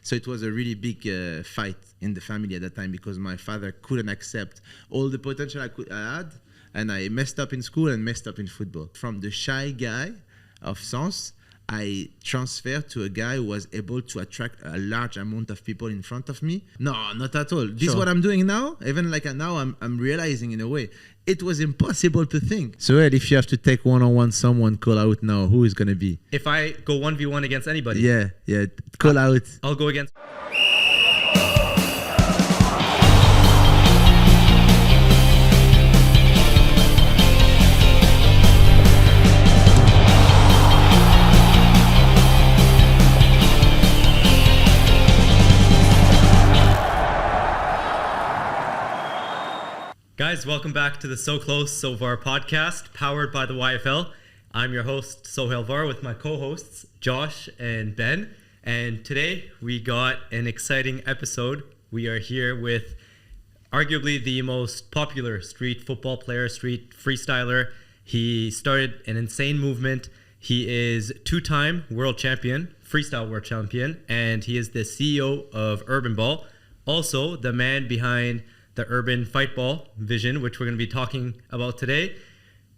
So it was a really big fight in the family at that time because my father couldn't accept all the potential I had, and I messed up in school and messed up in football. From the shy guy of Sens, I transferred to a guy who was able to attract a large amount of people in front of me. No, not at all. This is what I'm doing now. Even like now, I'm realizing in a way it was impossible to think. So Ed, if you have to take one-on-one someone, call out now. Who is going to be? If I go 1v1 against anybody. Yeah. Call out. I'll go against... Guys, welcome back to the So Close, So Far podcast, powered by the YFL. I'm your host, Sohail Var, with my co-hosts, Josh and Ben. And today, we got an exciting episode. We are here with arguably the most popular street football player, street freestyler. He started an insane movement. He is two-time world champion, freestyle world champion, and he is the CEO of Urban Ball. Also, the man behind the Urban Fight Ball vision, which we're going to be talking about today.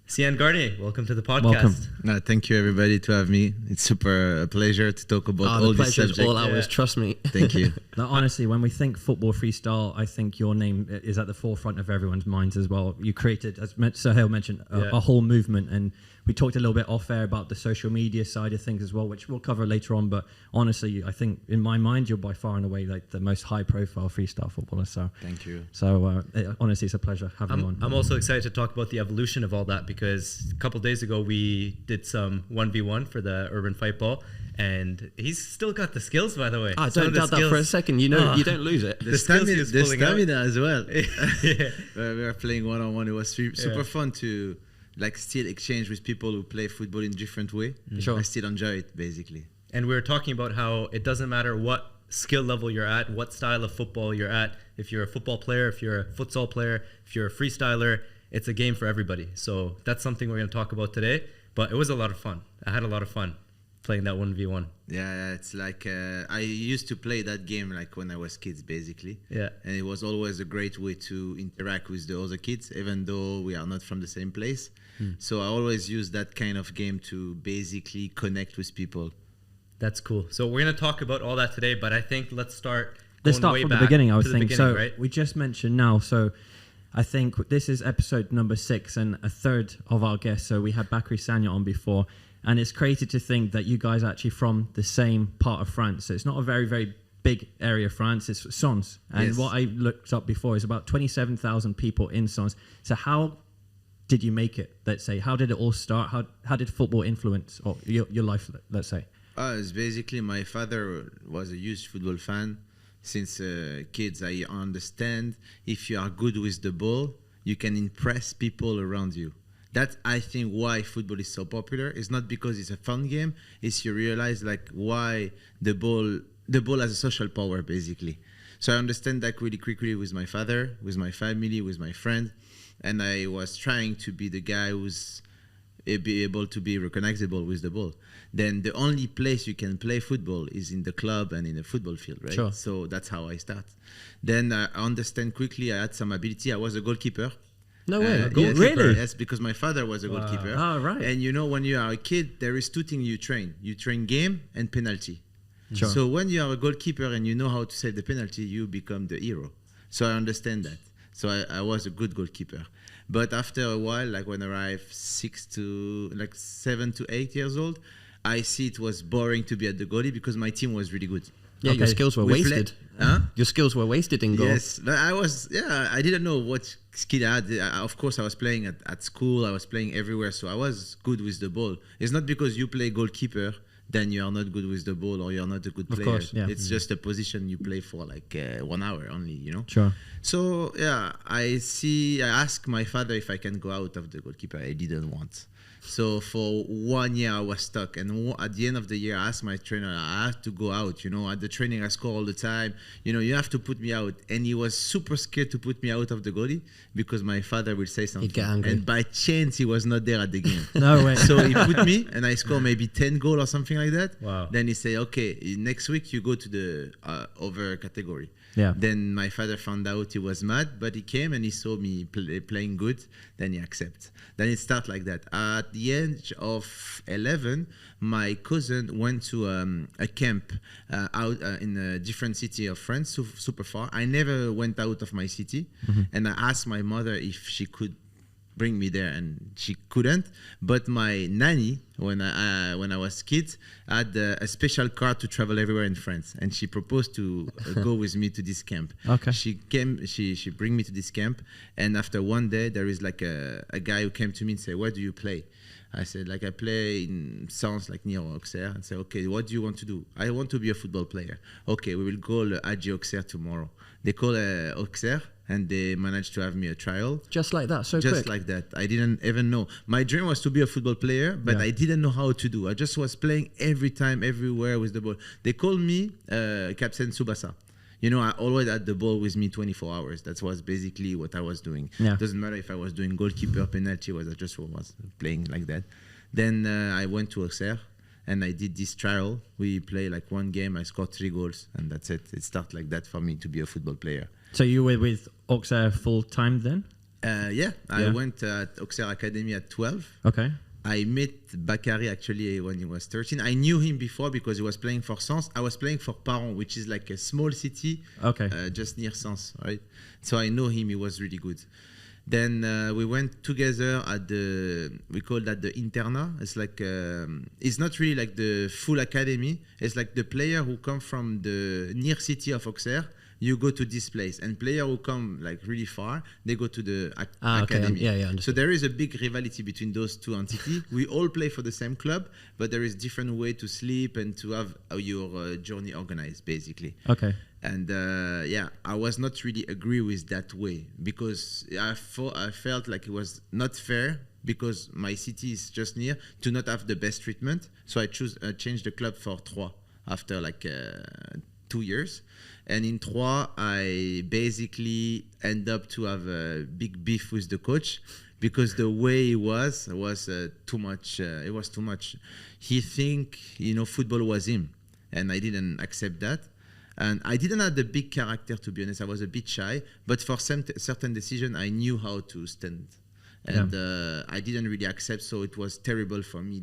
Séan Garnier, welcome to the podcast. Welcome. Thank you, everybody, to have me. It's super a pleasure to talk about all these subjects. The pleasure is all ours, trust me. Thank you. No, honestly, when we think football freestyle, I think your name is at the forefront of everyone's minds as well. You created, as Sohail mentioned, a whole movement, and we talked a little bit off air about the social media side of things as well, which we'll cover later on. But honestly, I think in my mind, you're by far and away like the most high-profile freestyle footballer. So thank you. So honestly, it's a pleasure having you on. I'm also excited to talk about the evolution of all that because a couple days ago we did some 1v1 for the Urban Fight Ball, and he's still got the skills, by the way. I don't doubt that for a second. You know, you don't lose it. The stamina as well. Yeah. We were playing one-on-one. It was super fun to still exchange with people who play football in different way. Sure. I still enjoy it, basically. And we were talking about how it doesn't matter what skill level you're at, what style of football you're at. If you're a football player, if you're a futsal player, if you're a freestyler, it's a game for everybody. So that's something we're going to talk about today. But it was a lot of fun. I had a lot of fun playing that 1v1. Yeah, it's like I used to play that game like when I was kids, basically. Yeah. And it was always a great way to interact with the other kids, even though we are not from the same place. So I always use that kind of game to basically connect with people. That's cool. So we're going to talk about all that today, but I think let's start from the beginning, I would think. So right? We just mentioned now, so I think this is episode number 6 and a third of our guests. So we had Bakary Sagna on before, and it's crazy to think that you guys are actually from the same part of France. So it's not a very, very big area of France. It's Sens. And what I looked up before is about 27,000 people in Sens. So how did you make it? Let's say, how did it all start? How did football influence your life? Let's say. It's basically my father was a huge football fan. Since kids, I understand if you are good with the ball, you can impress people around you. That's, I think, why football is so popular. It's not because it's a fun game. It's you realize why the ball has a social power, basically. So I understand that really quickly with my father, with my family, with my friend. And I was trying to be the guy who's be able to be recognizable with the ball. Then the only place you can play football is in the club and in a football field, right? Sure. So that's how I start. Then I understand quickly I had some ability. I was a goalkeeper. No way. Yes, really? Yes, because my father was a goalkeeper. Oh, right. And you know, when you are a kid, there is 2 things you train. You train game and penalty. Sure. So when you are a goalkeeper and you know how to save the penalty, you become the hero. So I understand that. So I was a good goalkeeper. But after a while, like when I arrived 7 to 8 years old, I see it was boring to be at the goalie because my team was really good. Yeah, your skills were wasted. Your skills were wasted in goal. Yes, but I didn't know what skill I had. Of course, I was playing at school. I was playing everywhere. So I was good with the ball. It's not because you play goalkeeper then you are not good with the ball or you're not a good player. Of course, yeah. It's just a position you play for like 1 hour only, you know? Sure. So, yeah, I asked my father if I can go out of the goalkeeper. I didn't want. So for 1 year I was stuck, and at the end of the year I asked my trainer, I have to go out, at the training I score all the time, you have to put me out. And he was super scared to put me out of the goalie because my father will say something. He'd get angry. And by chance he was not there at the game. No way. So he put me and I score maybe 10 goals or something like that. Wow. Then he say, okay, next week you go to the over category. Yeah. Then my father found out, he was mad, but he came and he saw me playing good. Then he accepted. Then it started like that. At the age of 11, my cousin went to a camp out in a different city of France, super far. I never went out of my city, and I asked my mother if she could bring me there, and she couldn't. But my nanny, when I was kid, had a special card to travel everywhere in France, and she proposed to go with me to this camp. Okay. She came, she bring me to this camp, and after one day there is like a guy who came to me and said, "Where do you play?" I said, like, I play in Sens, like near Auxerre. And say, okay, what do you want to do? I want to be a football player. Okay, we will call AG Auxerre tomorrow. They call Auxerre, and they managed to have me a trial. Just like that, so Just quick. like that. I didn't even know. My dream was to be a football player, but Yeah. I didn't know how to do. I just was playing every time, everywhere with the ball. They called me Captain Tsubasa. I always had the ball with me 24 hours. That was basically what I was doing. Yeah. Doesn't matter if I was doing goalkeeper, penalty, I just was playing like that. Then I went to Auxerre and I did this trial. We played like one game, I scored 3 goals, and that's it. It started like that for me to be a football player. So you were with Auxerre full time then? I Yeah. went at Auxerre Academy at 12. Okay. I met Bakary actually when he was 13. I knew him before because he was playing for Sens. I was playing for Paron, which is like a small city Okay. just near Sens, right? So I know him, he was really good. Then we went together at we call that the internat. It's like, it's not really like the full academy. It's like the player who come from the near city of Auxerre, you go to this place. And player who come like really far, they go to the Okay. academy. Yeah, So understood. there is a big rivalry between those two entities. We all play for the same club, but there is different way to sleep and to have your journey organized, basically. Okay. And I was not really agree with that way because I felt like it was not fair because my city is just near to not have the best treatment. So I changed the club for Troyes after like 2 years. And in Troyes, I basically end up to have a big beef with the coach because the way it was too much. It was too much. He think, football was him. And I didn't accept that. And I didn't have the big character, to be honest. I was a bit shy. But for certain decision, I knew how to stand. And I didn't really accept, so it was terrible for me.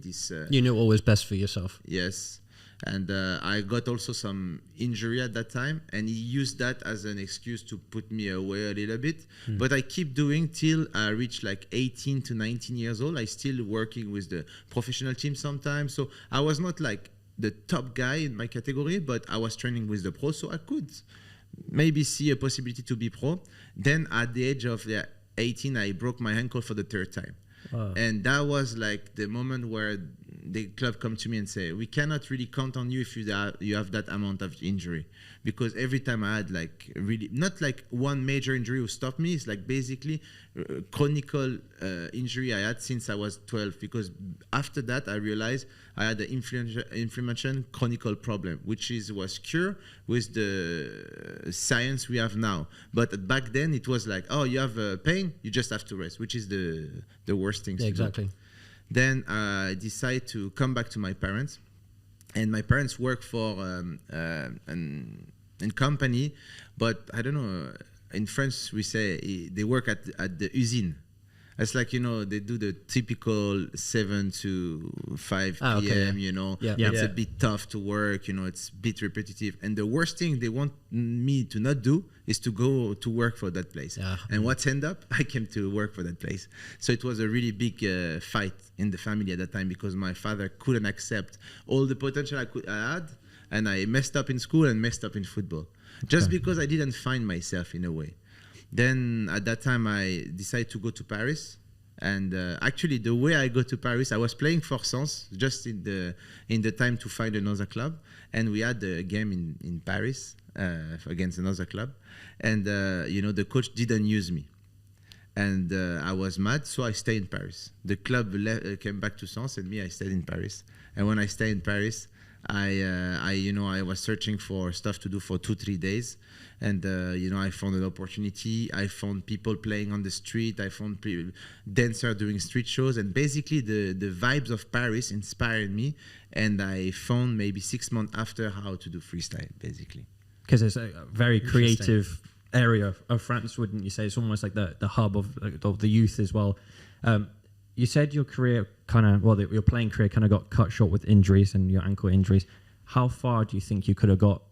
You knew what was best for yourself. Yes. And I got also some injury at that time, and he used that as an excuse to put me away a little bit. But I keep doing till I reach like 18 to 19 years old. I still working with the professional team sometimes. So I was not like the top guy in my category, but I was training with the pro, so I could maybe see a possibility to be pro. Then at the age of 18, I broke my ankle for the 3rd time. Wow. And that was like the moment where the club come to me and say, we cannot really count on you if you have that amount of injury. Because every time I had like really, not like one major injury who stopped me, it's like basically chronical injury I had since I was 12. Because after that, I realized I had the inflammation chronical problem, which was cured with the science we have now. But back then it was like, oh, you have pain, you just have to rest, which is the worst thing. Yeah, exactly. Then I decided to come back to my parents, and my parents work for a company, but I don't know. In France, we say they work at the usine. It's like, they do the typical 7 to 5 p.m., okay, yeah. It's Yeah. a bit tough to work, it's a bit repetitive. And the worst thing they want me to not do is to go to work for that place. Yeah. And what's end up? I came to work for that place. So it was a really big fight in the family at that time because my father couldn't accept all the potential I had. And I messed up in school and messed up in football. Just because I didn't find myself in a way. Then at that time I decided to go to Paris, and actually the way I go to Paris, I was playing for Sens just in the time to find another club, and we had a game in Paris against another club, and the coach didn't use me, And I was mad, so I stayed in Paris. The club came back to Sens, and me, I stayed in Paris. And when I stayed in Paris, I was searching for stuff to do for 2-3 days, and I found an opportunity. I found people playing on the street. I found dancers doing street shows, and basically the vibes of Paris inspired me. And I found maybe 6 months after how to do freestyle, basically. Because it's a very creative area of France, wouldn't you say? It's almost like the hub of the youth as well. You said your career your playing career kind of got cut short with injuries and your ankle injuries. How far do you think you could have got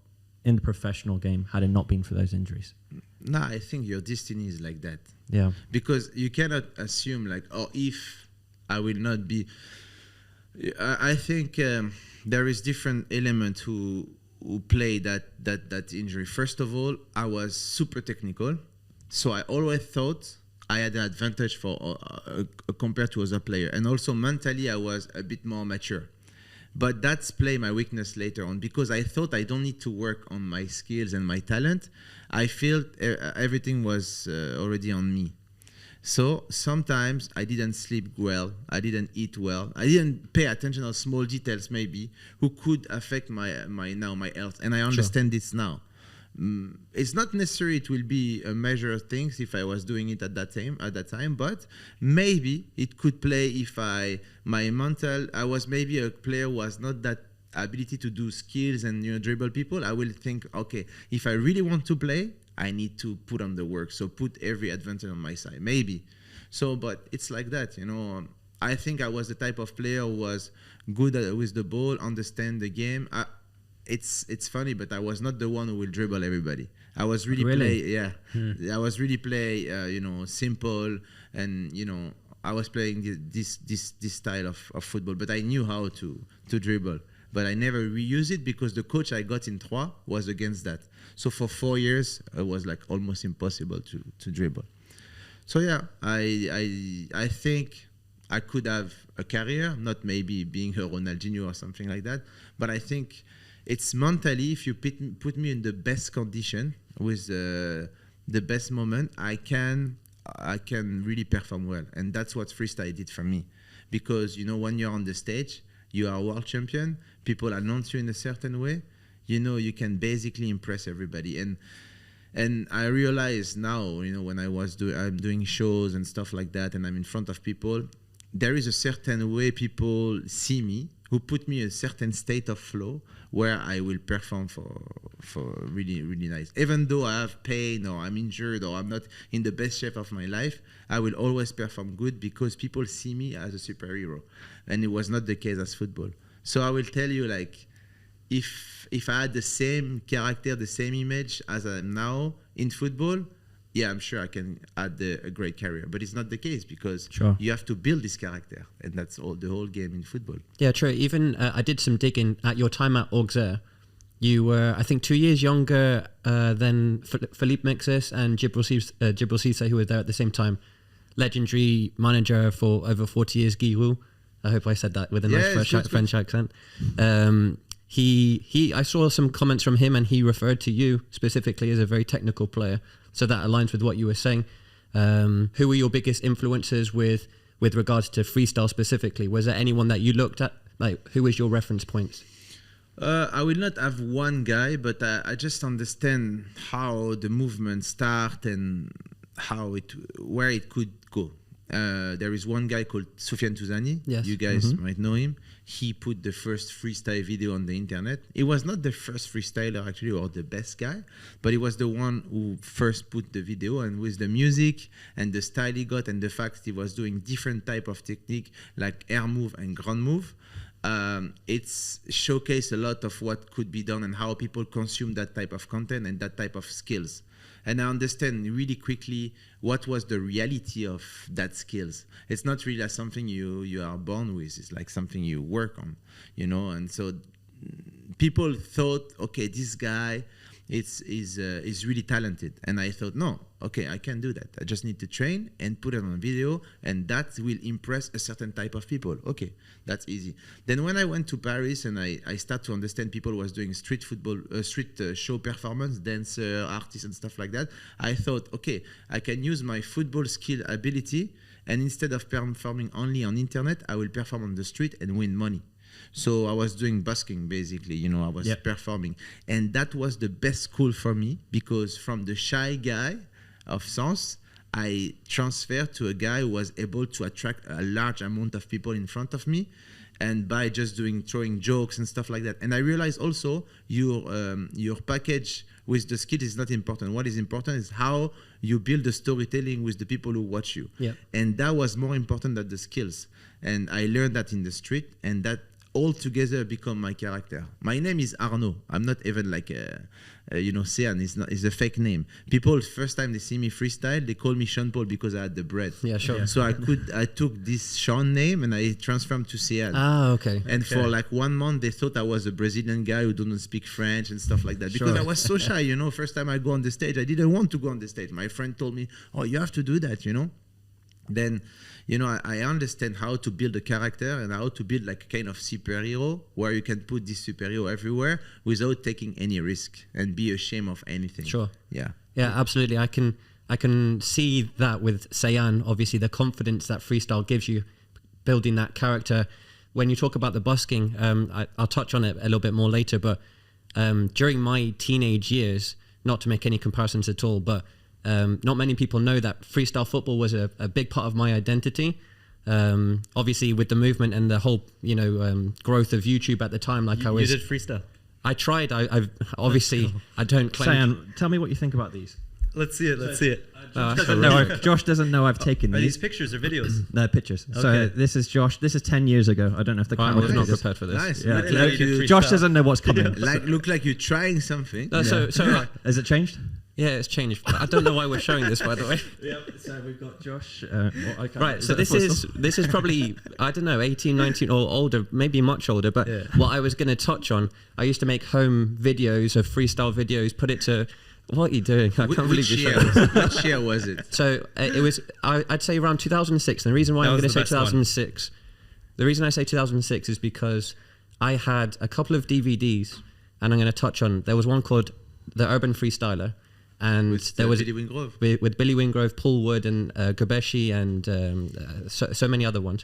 in the professional game had it not been for those injuries? No, I think your destiny is like that. Yeah. Because you cannot assume like, if I will not be... I think there is different elements who play that injury. First of all, I was super technical, so I always thought I had an advantage compared to other players. And also mentally, I was a bit more mature. But that's play my weakness later on, because I thought I don't need to work on my skills and my talent. I felt everything was already on me. So sometimes I didn't sleep well, I didn't eat well, I didn't pay attention on small details maybe who could affect my health. And I understand this now. It's not necessary it will be a measure of things if I was doing it at that time, but maybe it could play if I was maybe a player who was not that ability to do skills and dribble people. I will think, okay, if I really want to play, I need to put on the work. So put every advantage on my side, maybe. So, but it's like that, I think I was the type of player who was good with the ball, understand the game. It's funny, but I was not the one who will dribble everybody. I was really I was really play, simple, and I was playing this style of football. But I knew how to dribble, but I never reused it because the coach I got in Troyes was against that. So for 4 years, it was like almost impossible to dribble. So yeah, I think I could have a career, not maybe being a Ronaldinho or something like that, but I think it's mentally, if you put me in the best condition with the best moment, I can really perform well. And that's what freestyle did for me. Because, when you're on the stage, you are a world champion, people announce you in a certain way, you can basically impress everybody. And I realize now, when I'm doing shows and stuff like that, and I'm in front of people, there is a certain way people see me, who put me in a certain state of flow where I will perform for really, really nice. Even though I have pain or I'm injured or I'm not in the best shape of my life, I will always perform good because people see me as a superhero. And it was not the case as football. So I will tell you, like, if I had the same character, the same image as I am now in football, yeah, I'm sure I can add a great career. But it's not the case because you have to build this character. And that's the whole game in football. Yeah, true. Even I did some digging at your time at Auxerre. You were, I think, 2 years younger than Philippe Mexis and Djibril Cissé, who were there at the same time. Legendary manager for over 40 years, Guy Roux. I hope I said that with a nice French accent. I saw some comments from him, and he referred to you specifically as a very technical player. So that aligns with what you were saying. Who were your biggest influences with regards to freestyle specifically? Was there anyone that you looked at? Like, who was your reference points? I will not have one guy, but I just understand how the movement start and where it could go. There is one guy called Soufiane Touzani. Yes. You guys might know him. He put the first freestyle video on the internet. He was not the first freestyler actually, or the best guy, but he was the one who first put the video, and with the music and the style he got and the fact he was doing different type of technique like air move and ground move, it's showcased a lot of what could be done and how people consume that type of content and that type of skills. And I understand really quickly what was the reality of that skills. It's not really something you are born with. It's like something you work on, And so people thought, okay, this guy, is really talented. And I thought, no, okay, I can do that. I just need to train and put it on video, and that will impress a certain type of people. Okay, that's easy. Then when I went to Paris and I started to understand people was doing street football, show performance, dancer, artists and stuff like that, I thought, okay, I can use my football skill ability, and instead of performing only on internet, I will perform on the street and win money. So I was doing busking, basically, I was performing. And that was the best school for me, because from the shy guy of Sens, I transferred to a guy who was able to attract a large amount of people in front of me, and by just throwing jokes and stuff like that. And I realized also your package with the skills is not important. What is important is how you build the storytelling with the people who watch you. Yeah. And that was more important than the skills. And I learned that in the street, and that all together become my character. My name is Arnaud. I'm not even like Séan is a fake name. People, first time they see me freestyle, they call me Sean Paul because I had the bread. Yeah, sure. Yeah. So I took this Sean name and I transformed to Séan. Ah, okay. And for like 1 month, they thought I was a Brazilian guy who didn't speak French and stuff like that. Because I was so shy, First time I go on the stage, I didn't want to go on the stage. My friend told me, oh, you have to do that, Then, I understand how to build a character and how to build like a kind of superhero where you can put this superhero everywhere without taking any risk and be ashamed of anything. Sure. Yeah. Yeah, absolutely. I can see that with Séan, obviously the confidence that freestyle gives you, building that character. When you talk about the busking, I'll touch on it a little bit more later, but during my teenage years, not to make any comparisons at all, but not many people know that freestyle football was a big part of my identity. Obviously, with the movement and the whole, growth of YouTube at the time, You did freestyle. I tried. I've obviously I don't claim. Séan, tell me what you think about these. Let's see it. Josh doesn't know I've taken Are these. these pictures or videos? No, pictures. So Okay. this is Josh. This is 10 years ago. I don't know if the I camera was can not see this. prepared for this. Nice. Yeah. Look like you, Josh doesn't know what's coming. look like you're trying something. No, so Has it changed? yeah, it's changed. I don't know why we're showing this, by the way. Yeah. So we've got Josh. Right, so this is probably, I don't know, 18, 19 or older, maybe much older, but what I was going to touch on, I used to make home videos of freestyle videos, put it to, what are you doing? I can't believe you're showing this. Which year was it? So it was, I'd say around 2006. And the reason why That I'm was going to say the best one. 2006, the reason I say 2006 is because I had a couple of DVDs, and I'm going to touch on, there was one called The Urban Freestyler, and there was Billy Wingrove. with Billy Wingrove, Paul Wood, and Gabeshi, and so many other ones.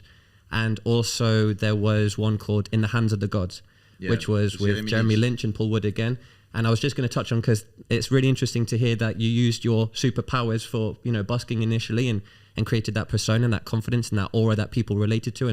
And also there was one called In the Hands of the Gods, which was with Jeremy Lynch and Paul Wood again. And I was just going to touch on, because it's really interesting to hear that you used your superpowers for, busking initially and created that persona and that confidence and that aura that people related to.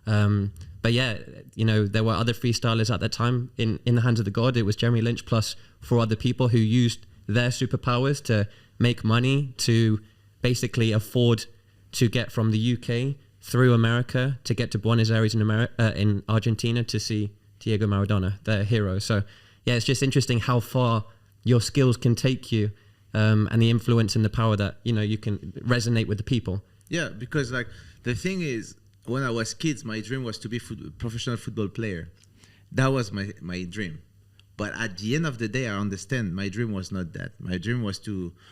And but yeah, there were other freestylers at that time. In the Hands of the God, it was Jeremy Lynch plus 4 other people who used their superpowers to make money, to basically afford to get from the UK through America to get to Buenos Aires in Argentina to see Diego Maradona, their hero. So yeah, it's just interesting how far your skills can take you, and the influence and the power that you can resonate with the people. Yeah, because like the thing is, when I was kids, my dream was to be professional football player. That was my dream. But at the end of the day, I understand my dream was not that. My dream was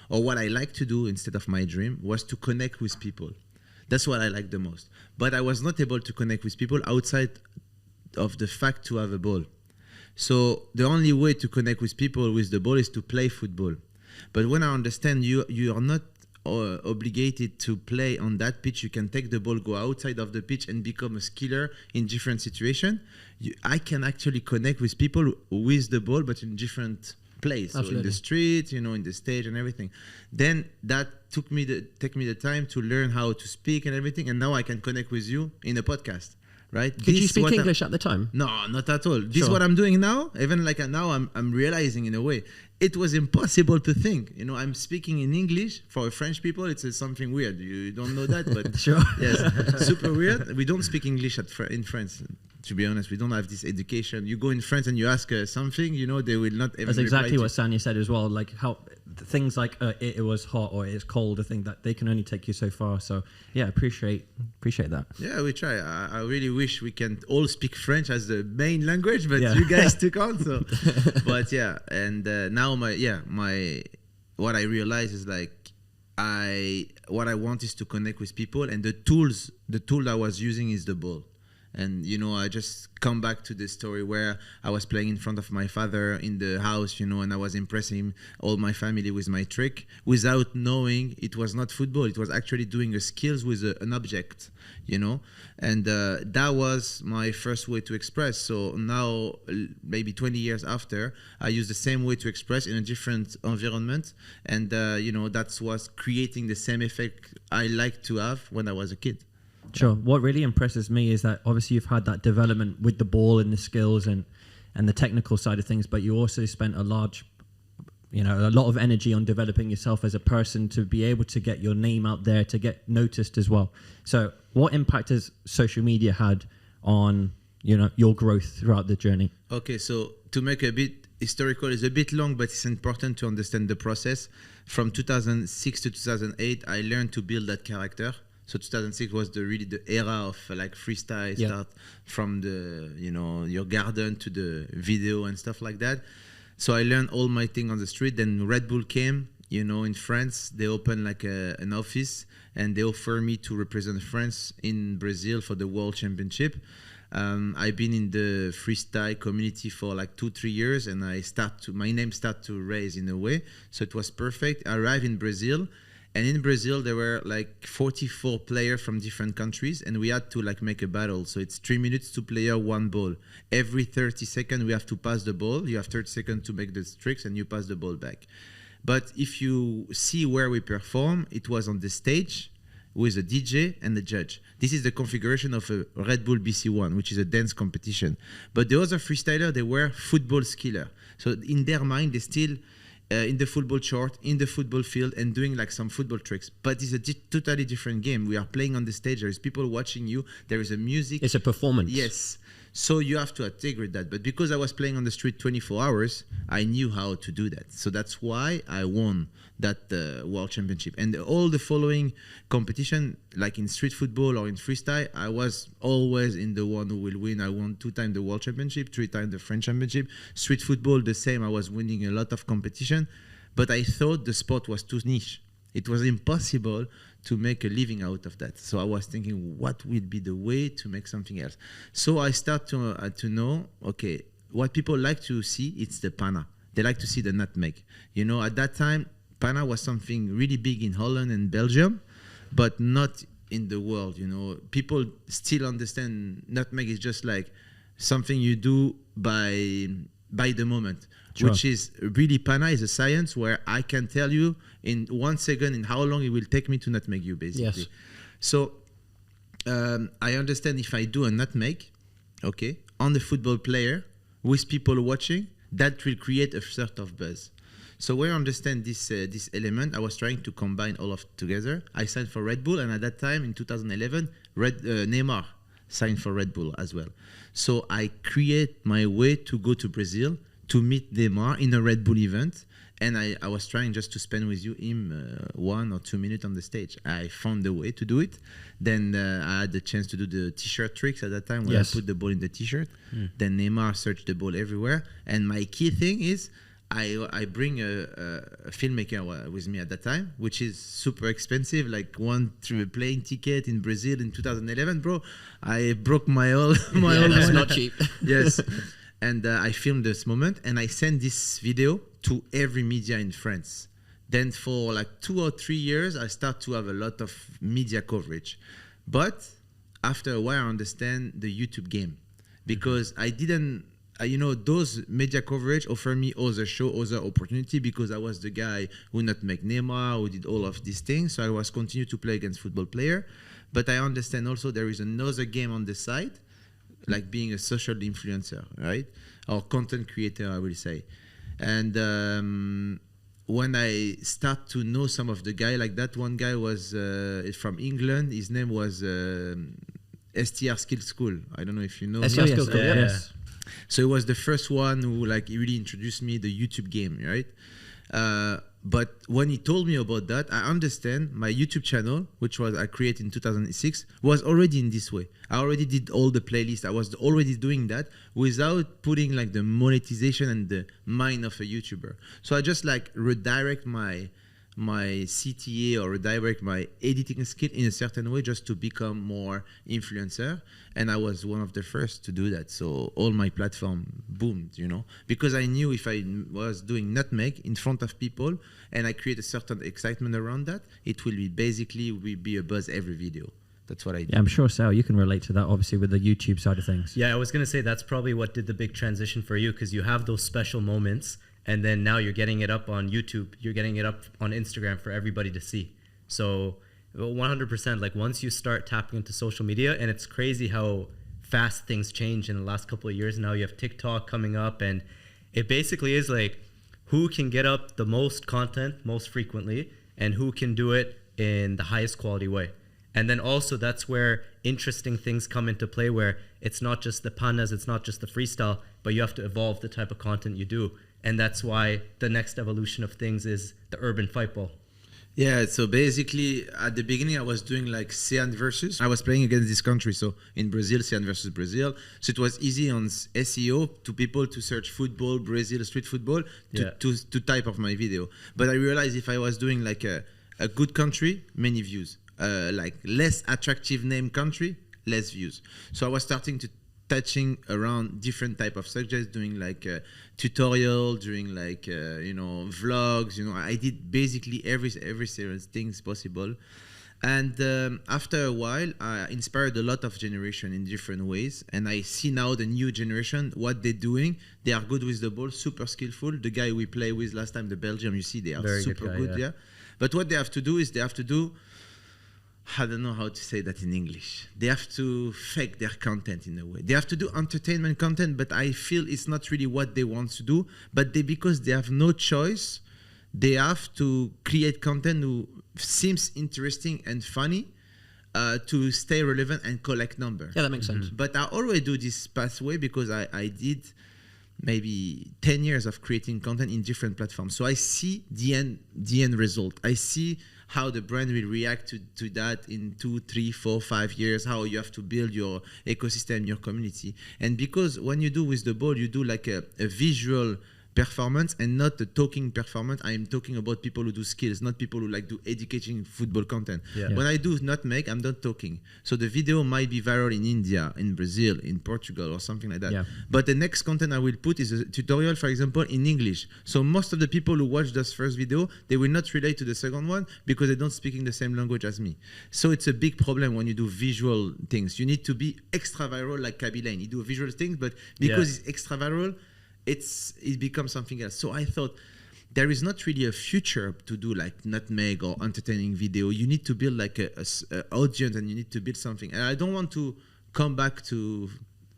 what I like to do instead of my dream was to connect with people. That's what I like the most. But I was not able to connect with people outside of the fact to have a ball. So the only way to connect with people with the ball is to play football. But when I understand you are not obligated to play on that pitch, you can take the ball, go outside of the pitch and become a skiller in different situations. I can actually connect with people with the ball, but in different places. So in the street, in the stage and everything. Then that took me the time to learn how to speak and everything. And now I can connect with you in a podcast. Right? Did you speak English at the time? No, not at all. This is what I'm doing now. Even like now, I'm realizing in a way it was impossible to think. I'm speaking in English for French people. It's something weird. You don't know that, but yes, super weird. We don't speak English in France. To be honest, we don't have this education. You go in France and you ask something, they will not even. That's exactly reply what Sanya said as well. Like how things like it was hot or it's cold, I think that they can only take you so far. So yeah, appreciate that. Yeah, we try. I really wish we can all speak French as the main language, but Yeah. you guys took on. So, but yeah, and now what I realize is like what I want is to connect with people, and the tool I was using is the ball. And I just come back to the story where I was playing in front of my father in the house, and I was impressing all my family with my trick without knowing it was not football. It was actually doing a skills with an object, and that was my first way to express. So now, maybe 20 years after, I use the same way to express in a different environment, and that's what's creating the same effect I like to have when I was a kid. Sure. What really impresses me is that obviously you've had that development with the ball and the skills and the technical side of things, but you also spent a lot of energy on developing yourself as a person to be able to get your name out there, to get noticed as well. So what impact has social media had on, your growth throughout the journey? Okay, so to make a bit historical, is a bit long, but it's important to understand the process. From 2006 to 2008, I learned to build that character. So 2006 was the era of like freestyle, start from the your garden to the video and stuff like that. So I learned all my thing on the street. Then Red Bull came, in France. They opened like an office, and they offered me to represent France in Brazil for the World Championship. I've been in the freestyle community for like 2-3 years, and my name started to raise in a way. So it was perfect. I arrived in Brazil. And in Brazil, there were like 44 players from different countries, and we had to like make a battle. So it's 3 minutes, 2 players, 1 ball. Every 30 seconds, we have to pass the ball. You have 30 seconds to make the tricks, and you pass the ball back. But if you see where we perform, it was on the stage with a DJ and a judge. This is the configuration of a Red Bull BC1, which is a dance competition. But the other freestyler, they were football skiller. So in their mind, they still in the football court, in the football field, and doing like some football tricks. But it's a totally different game. We are playing on the stage. There is people watching you. There is a music. It's a performance. Yes. So you have to integrate that. But because I was playing on the street 24 hours, I knew how to do that. So that's why I won that World Championship. And all the following competition, like in street football or in freestyle, I was always in the one who will win. I won 2 times the World Championship, 3 times the French Championship. Street football, the same. I was winning a lot of competition. But I thought the sport was too niche. It was impossible to make a living out of that. So I was thinking, what would be the way to make something else? So I start to know, okay, what people like to see, it's the panna. They like to see the nutmeg. At that time, panna was something really big in Holland and Belgium, but not in the world. People still understand nutmeg is just like something you do by the moment. Sure. Which is really panna is a science where I can tell you in 1 second in how long it will take me to nutmeg you, basically. Yes. So I understand if I do a nutmeg, okay, on the football player with people watching, that will create a sort of buzz. So when I understand this element, I was trying to combine all of together. I signed for Red Bull, and at that time in 2011, Neymar signed for Red Bull as well. So I create my way to go to Brazil to meet Neymar in a Red Bull event, and I was trying just to spend with him 1 or 2 minutes on the stage. I found a way to do it. Then I had the chance to do the t-shirt tricks at that time, where I put the ball in the t-shirt. Then Neymar searched the ball everywhere. And my key thing is I bring a filmmaker with me at that time, which is super expensive, like one plane ticket in Brazil in 2011, bro. I broke my whole that's not cheap. Yes. And I filmed this moment, and I sent this video to every media in France. Then for like 2 or 3 years, I start to have a lot of media coverage. But after a while, I understand the YouTube game, because I didn't, those media coverage offer me other show, other opportunity, because I was the guy who not make Neymar, who did all of these things. So I was continue to play against football player. But I understand also there is another game on the side, like being a social influencer, right? Or content creator, I will say. And when I start to know some of the guy like that, one guy was from England. His name was STR Skill School. I don't know if you know. STR Skill School, yes. So he was the first one who like really introduced me the YouTube game, right? but when he told me about that, I understand my YouTube channel, which was I created in 2006, was already in this way. I already did all the playlists. I was already doing that without putting like the monetization and the mind of a YouTuber. So I just like redirect my CTA or redirect my editing skill in a certain way just to become more influencer. And I was one of the first to do that. So all my platform boomed, you know, because I knew if I was doing nutmeg in front of people and I create a certain excitement around that, it will be a buzz every video. That's what I do. Yeah, I'm sure, Sal, you can relate to that, obviously, with the YouTube side of things. Yeah, I was going to say that's probably what did the big transition for you, because you have those special moments. And then now you're getting it up on YouTube, you're getting it up on Instagram for everybody to see. So 100%, like once you start tapping into social media, and it's crazy how fast things change in the last couple of years. Now you have TikTok coming up, and it basically is like who can get up the most content most frequently and who can do it in the highest quality way. And then also that's where interesting things come into play, where it's not just the pandas, it's not just the freestyle, but you have to evolve the type of content you do. And that's why the next evolution of things is the urban fight ball. Yeah, so basically at the beginning I was doing like Séan versus. I was playing against this country, so in Brazil, Séan versus Brazil. So it was easy on SEO to people to search football, Brazil, street football, to type of my video. But I realized if I was doing like a good country, many views. Like less attractive name country, less views. So I was starting to touching around different type of subjects, doing like tutorial, doing like vlogs. I did basically every serious things possible. And after a while, I inspired a lot of generation in different ways. And I see now the new generation, what they're doing. They are good with the ball, super skillful. The guy we play with last time, the Belgium, you see, they are Very super good guy, yeah. But what they have to do is I don't know how to say that in English. They have to fake their content in a way. They have to do entertainment content, but I feel it's not really what they want to do. But because they have no choice, they have to create content who seems interesting and funny to stay relevant and collect numbers. Yeah, that makes sense. But I already do this pathway because I did maybe 10 years of creating content in different platforms. So I see the end result. I see how the brand will react to that in 2, 3, 4, 5 years, how you have to build your ecosystem, your community. And because when you do with the ball, you do like a visual performance and not a talking performance. I am talking about people who do skills, not people who like do educating football content. Yeah. When I do nutmeg, I'm not talking. So the video might be viral in India, in Brazil, in Portugal, or something like that. Yeah. But the next content I will put is a tutorial, for example, in English. So most of the people who watch this first video, they will not relate to the second one because they don't speak in the same language as me. So it's a big problem when you do visual things. You need to be extra viral like Kaby Lane. You do visual things, but because it's extra viral, it becomes something else. So I thought there is not really a future to do like nutmeg or entertaining video. You need to build like a audience, and you need to build something. And I don't want to come back to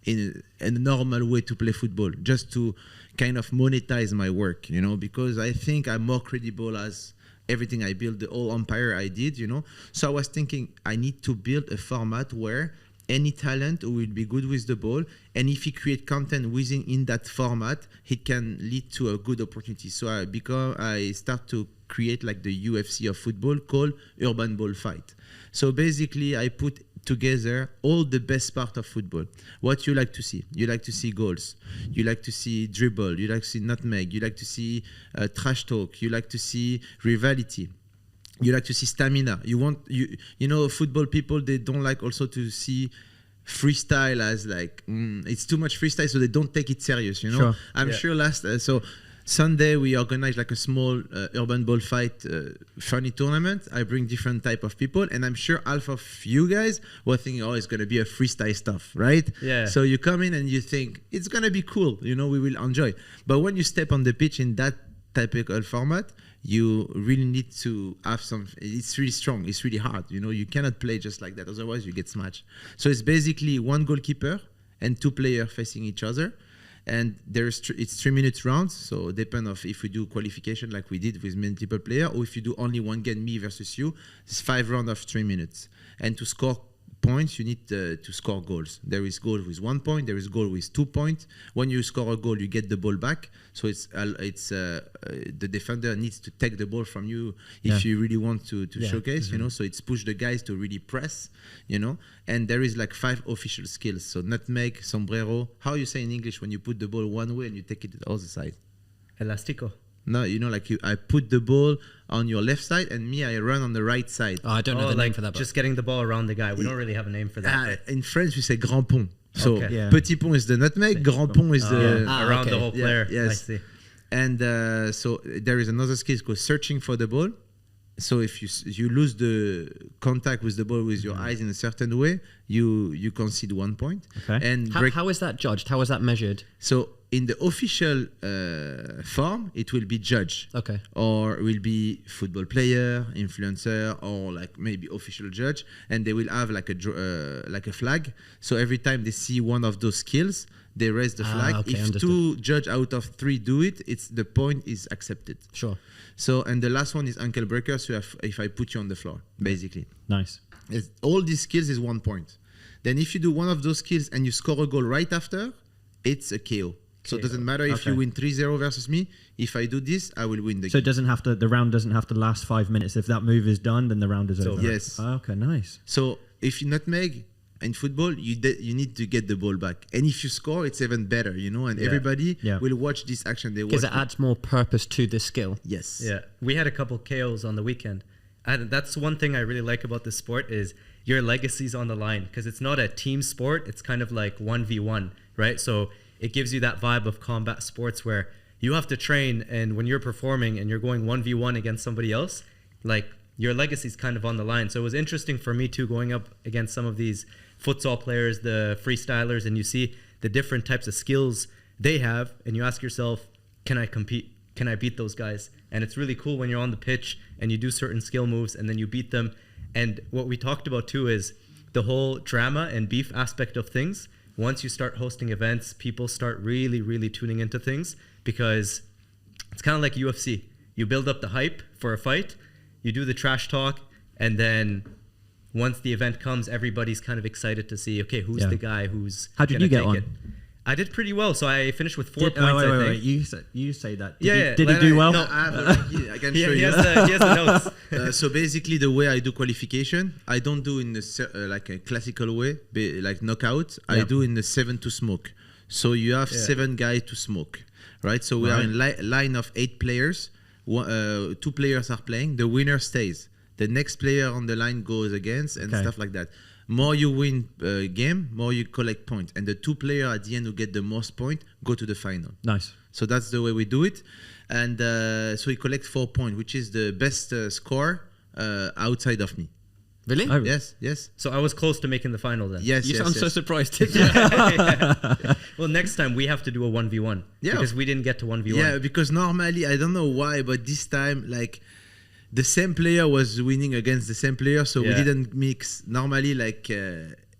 in a normal way to play football, just to kind of monetize my work, because I think I'm more credible as everything I built, the whole empire I did, So I was thinking I need to build a format where any talent who will be good with the ball, and if he create content in that format, it can lead to a good opportunity. So I start to create like the UFC of football called Urban Ball Fight. So basically I put together all the best part of football. What you like to see? You like to see goals. You like to see dribble. You like to see nutmeg. You like to see trash talk. You like to see rivalry. You like to see stamina. Football people, they don't like also to see freestyle as like it's too much freestyle, so they don't take it serious. Sure. I'm sure so Sunday we organize like a small urban ball fight funny tournament. I bring different type of people, and I'm sure half of you guys were thinking, oh, it's gonna be a freestyle stuff, right? Yeah. So you come in and you think it's gonna be cool. We will enjoy. But when you step on the pitch in that typical format, you really need to have it's really strong, it's really hard, you cannot play just like that, otherwise you get smashed. So it's basically one goalkeeper and 2 players facing each other, and it's 3 minutes rounds, so depend of if we do qualification like we did with multiple players, or if you do only one game, me versus you, it's 5 rounds of 3 minutes. And to score points, you need to score goals. There is goal with 1 point. There is goal with 2 points. When you score a goal, you get the ball back. So the defender needs to take the ball from you if you really want to showcase. You know, so it's push the guys to really press. You know, and there is like 5 official skills. So nutmeg, sombrero. How you say in English when you put the ball one way and you take it to the other side? Elastico. No, you know, like I put the ball on your left side and I run on the right side. Oh, I don't know the name for that. Just getting the ball around the guy. We don't really have a name for that. In French, we say grand pont. So Okay. petit pont is the nutmeg, grand pont is the... Around the whole player. Yes. I see. And so there is another skill called searching for the ball. So if you lose the contact with the ball with your eyes in a certain way, you concede 1 point. Okay. And How is that judged? How is that measured? so in the official form, it will be judge. Okay. Or will be football player, influencer, or like maybe official judge, and they will have like a flag. So every time they see one of those skills, they raise the flag. Okay, If understood. 2 judge out of 3 do it, the point is accepted. Sure. So and the last one is ankle breaker. So if I put you on the floor, basically, Nice. all these skills is 1 point. Then if you do one of those skills and you score a goal right after, it's a KO. So it doesn't matter if you win 3-0 versus me. If I do this, I will win the So game. it doesn't have to. The round doesn't have to last 5 minutes. If that move is done, then the round is over. Yes. Oh, okay. Nice. So if you nutmeg in football, you need to get the ball back. And if you score, it's even better, you know. And everybody will watch this action. They Because watch it adds more purpose to this skill. Yes. Yeah, we had a couple KOs on the weekend, and that's one thing I really like about this sport is your legacy's on the line because it's not a team sport. It's kind of like 1v1, right? So it gives you that vibe of combat sports where you have to train, and when you're performing and you're going 1v1 against somebody else, like your legacy's kind of on the line. So it was interesting for me too, going up against some of these futsal players, the freestylers, and you see the different types of skills they have, and you ask yourself, can I compete? Can I beat those guys? And it's really cool when you're on the pitch and you do certain skill moves and then you beat them. And what we talked about too is the whole drama and beef aspect of things. Once you start hosting events, people start really, really tuning into things because it's kind of like UFC. You build up the hype for a fight, you do the trash talk, and then once the event comes, everybody's kind of excited to see, okay, who's the guy who's How did gonna you get take on? it. I did pretty well, so I finished with 4 points, Wait. I think. You say that. Yeah, Did he do well? no, I can show He you. has the notes. So basically, the way I do qualification, I don't do in like a classical way, like knockout. I do in the 7 to smoke. So you have 7 guys to smoke, right? So we are in line of 8 players. 2 players are playing. The winner stays. The next player on the line goes against and stuff like that. More you win game, more you collect points. And the 2 players at the end who get the most points go to the final. Nice. So that's the way we do it. And so we collect 4 points, which is the best score outside of me. Really? Oh, Yes. So I was close to making the final then. Yes, You yes, sound yes. so surprised. Well, next time we have to do a 1v1. Yeah. Because we didn't get to 1v1. Yeah, because normally, I don't know why, but this time, like, the same player was winning against the same player, so we didn't mix. Normally, like,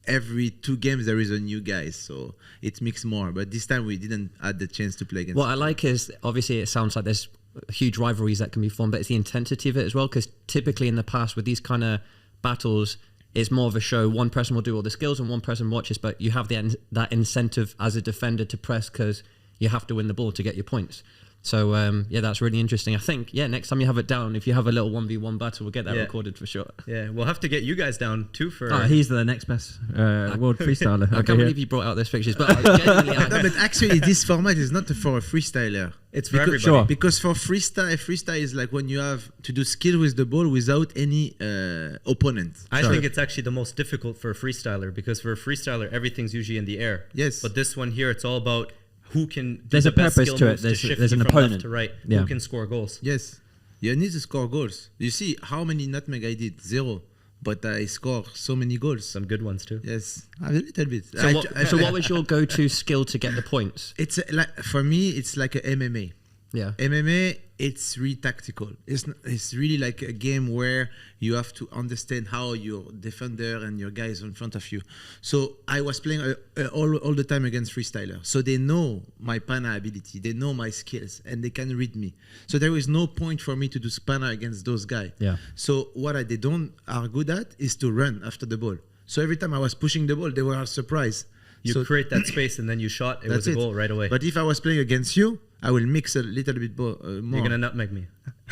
every 2 games, there is a new guy, so it mixed more. But this time, we didn't have the chance to play against What I like is, obviously, it sounds like there's huge rivalries that can be formed, but it's the intensity of it as well, because typically in the past, with these kind of battles, it's more of a show. One person will do all the skills and one person watches, but you have that incentive as a defender to press because you have to win the ball to get your points. So, that's really interesting. I think, next time you have it down, if you have a little 1v1 battle, we'll get that recorded for sure. Yeah, we'll have to get you guys down too for... He's the next best world freestyler. I can't believe you brought out those pictures, but genuinely, No, but actually, this format is not for a freestyler. It's for Because- everybody. Sure. Because for freestyle is like when you have to do skill with the ball without any opponent. I think it's actually the most difficult for a freestyler because for a freestyler, everything's usually in the air. Yes. But this one here, it's all about who can do There's the a best purpose skill to it. moves There's shift an you from left opponent. to right. Yeah. Who can score goals. Yes. You need to score goals. You see how many nutmeg I did? 0. But I score so many goals. Some good ones too. Yes, a little bit. So what was your go-to skill to get the points? It's like for me, it's like a MMA. Yeah. MMA, it's really tactical. It's really like a game where you have to understand how your defender and your guys in front of you. So I was playing all the time against freestyler. So they know my pana ability, they know my skills, and they can read me. So there is no point for me to do pana against those guys. Yeah. So what they don't are good at is to run after the ball. So every time I was pushing the ball, they were surprised. You So create that space and then you shot. It was that's a goal right away. But if I was playing against you, I will mix a little bit more. You're gonna nutmeg me.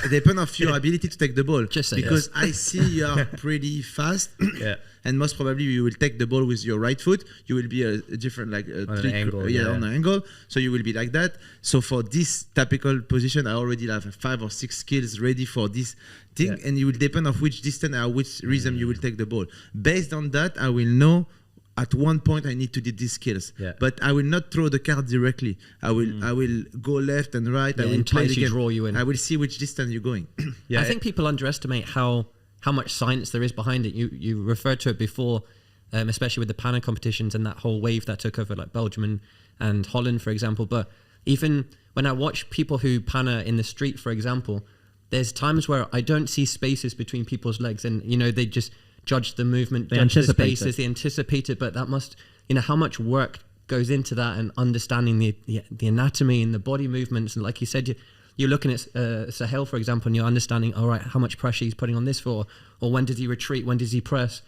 Depend of your ability to take the ball. Just say because I see you are pretty fast. Yeah. And most probably you will take the ball with your right foot. You will be a different like On an angle, on an angle. So you will be like that. So for this typical position, I already have 5 or 6 skills ready for this thing, Yeah. and it will depend of which distance or which rhythm you will take the ball. Based on that, I will know. At one point, I need to do these skills, but I will not throw the card directly. I will go left and right. I will entice play the you, game. draw you in. I will see which distance you're going. Yeah, I think people underestimate how much science there is behind it. You referred to it before, especially with the panna competitions and that whole wave that took over, like Belgium and Holland, for example. But even when I watch people who panna in the street, for example, there's times where I don't see spaces between people's legs, and they just judge the movement, They judge the anticipate spaces, it. they anticipate it. But that must, how much work goes into that and understanding the anatomy and the body movements. And like you said, you're looking at Sahel, for example, and you're understanding, all right, how much pressure he's putting on this for, or when does he retreat, when does he press?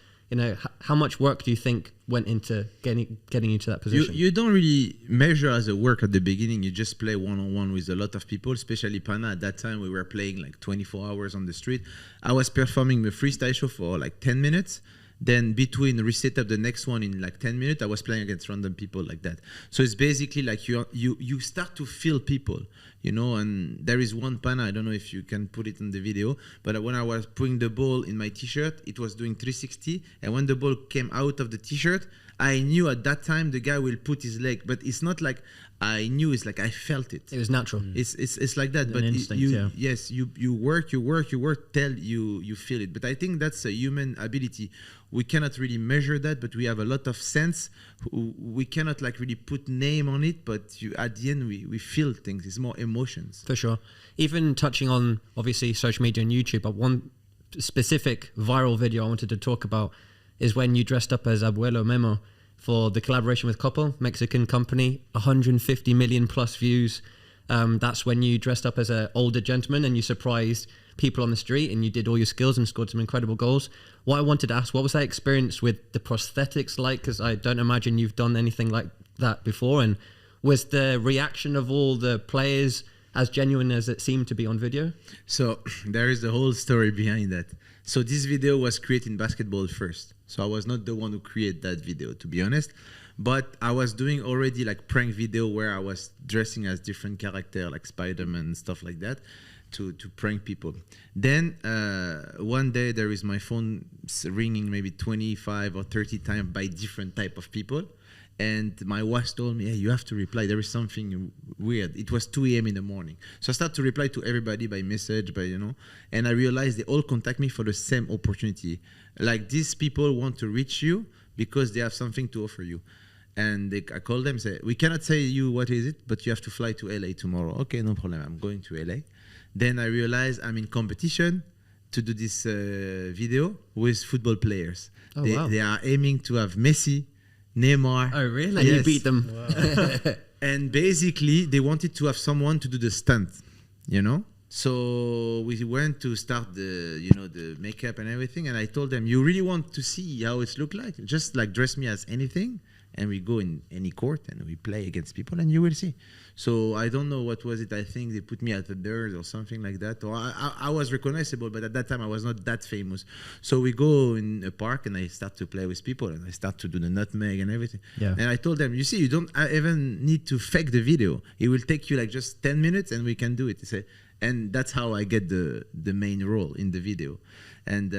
How much work do you think went into getting you to that position? You don't really measure as a work at the beginning. You just play one-on-one with a lot of people, especially Pana. At that time, we were playing like 24 hours on the street. I was performing the freestyle show for like 10 minutes. Then between reset up the next one in like 10 minutes, I was playing against random people like that. So it's basically like you start to feel people, and there is one Pana, I don't know if you can put it in the video, but when I was putting the ball in my t-shirt, it was doing 360. And when the ball came out of the t-shirt, I knew at that time the guy will put his leg, but it's not like I knew, it's like I felt it. It was natural. It's like that. An But instinct, yes, you work till you feel it. But I think that's a human ability. We cannot really measure that, but we have a lot of sense. We cannot like really put name on it, but at the end we feel things. It's more emotions. For sure. Even touching on obviously social media and YouTube, but one specific viral video I wanted to talk about is when you dressed up as Abuelo Memo for the collaboration with Coppel, Mexican company, 150 million plus views. That's when you dressed up as an older gentleman and you surprised people on the street and you did all your skills and scored some incredible goals. What I wanted to ask, what was that experience with the prosthetics like? Because I don't imagine you've done anything like that before. And was the reaction of all the players as genuine as it seemed to be on video? So there is the whole story behind that. So this video was created in basketball first. So I was not the one who created that video, to be honest. But I was doing already like prank video where I was dressing as different character, like Spider-Man and stuff like that, to prank people. Then one day there is my phone ringing maybe 25 or 30 times by different type of people. And my wife told me, hey, you have to reply. There is something weird. It was 2 a.m. in the morning. So I started to reply to everybody by message, and I realized they all contact me for the same opportunity. Like these people want to reach you because they have something to offer you. And I called them, say, we cannot say you what is it, but you have to fly to LA tomorrow. Okay, no problem. I'm going to LA. Then I realized I'm in competition to do this video with football players. Oh, wow. They are aiming to have Messi, Neymar. Oh, really? And you beat them. Wow. And basically, they wanted to have someone to do the stunt, So we went to start the makeup and everything. And I told them, you really want to see how it look like? Just like dress me as anything. And we go in any court and we play against people and you will see. So I don't know what was it. I think they put me at the dirt or something like that. Or I was recognizable, but at that time I was not that famous. So we go in a park and I start to play with people and I start to do the nutmeg and everything. Yeah. And I told them, you see, you don't even need to fake the video. It will take you like just 10 minutes and we can do it. And that's how I get the main role in the video. And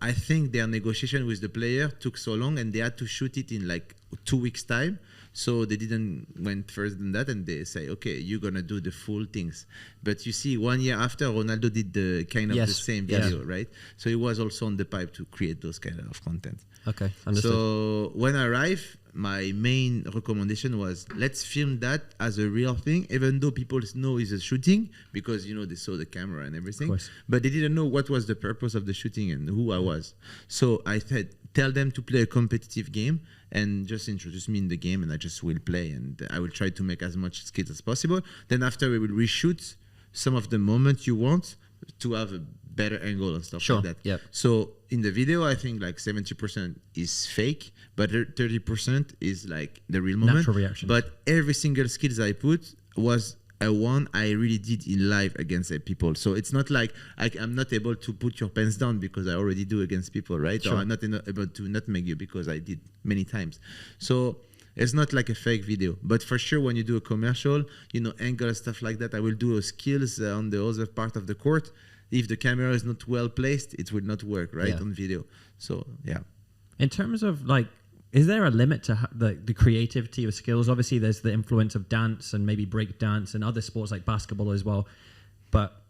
I think their negotiation with the player took so long and they had to shoot it in like 2 weeks time. So they didn't went further than that and they say, okay, you're going to do the full things. But you see, 1 year after, Ronaldo did the kind of the same video, right? So he was also on the pipe to create those kind of content. Okay, understood. So when I arrived, my main recommendation was let's film that as a real thing, even though people know it's a shooting because they saw the camera and everything, but they didn't know what was the purpose of the shooting and who I was. So I said, tell them to play a competitive game and just introduce me in the game and I just will play and I will try to make as much skills as possible. Then after we will reshoot some of the moments you want to have a better angle and stuff Sure. like that. Yep. So in the video, I think like 70% is fake, but 30% is like the real moment. Natural reaction. But every single skills I put was a one I really did in live against people. So it's not like I'm not able to put your pants down because I already do against people, right? Sure. Or I'm not able to nutmeg you because I did many times. So it's not like a fake video. But for sure, when you do a commercial, angle, stuff like that, I will do skills on the other part of the court. If the camera is not well placed, it will not work, right, on video. So, yeah. In terms of like, is there a limit to the creativity of skills? Obviously, there's the influence of dance and maybe break dance and other sports like basketball as well. But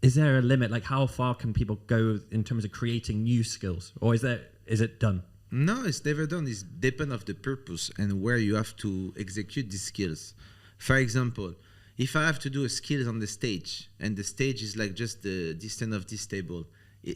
is there a limit? Like, how far can people go in terms of creating new skills? Or is it done? No, it's never done. It depends of the purpose and where you have to execute these skills. For example, if I have to do a skills on the stage and the stage is like just the distance of this table,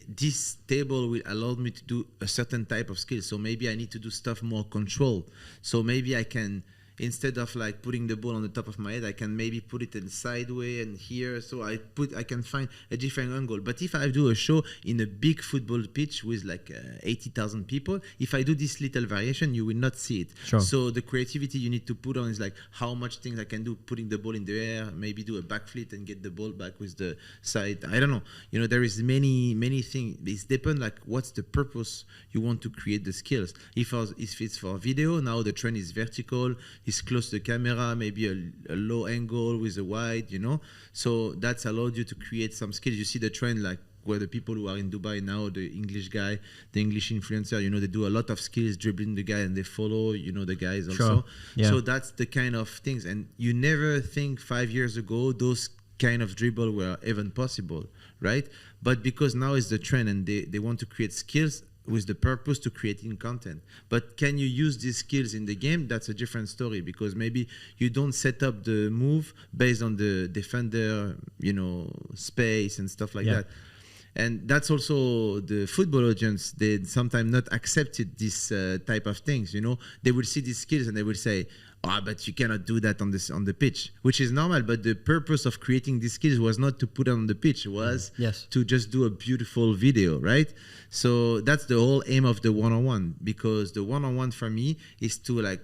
this table will allow me to do a certain type of skill. So maybe I need to do stuff more control. So maybe I can, instead of like putting the ball on the top of my head, I can maybe put it in sideways and here. So I can find a different angle. But if I do a show in a big football pitch with like 80,000 people, if I do this little variation, you will not see it. Sure. So the creativity you need to put on is like how much things I can do, putting the ball in the air, maybe do a backflip and get the ball back with the side. I don't know. There is many things. It depends like what's the purpose you want to create the skills. If it's for video, now the trend is vertical. Is close to the camera, maybe a low angle with a wide, So that's allowed you to create some skills. You see the trend like where the people who are in Dubai now, the English guy, the English influencer, they do a lot of skills, dribbling the guy and they follow, the guys also. Sure. Yeah. So that's the kind of things. And you never think 5 years ago those kind of dribble were even possible, right? But because now it's the trend and they want to create skills with the purpose to creating content. But can you use these skills in the game? That's a different story because maybe you don't set up the move based on the defender, space and stuff like that. And that's also the football audience. They sometimes not accepted this type of things. They will see these skills and they will say, but you cannot do that on the pitch, which is normal. But the purpose of creating these skills was not to put it on the pitch, was to just do a beautiful video, right? So that's the whole aim of the one-on-one, because the one-on-one for me is to like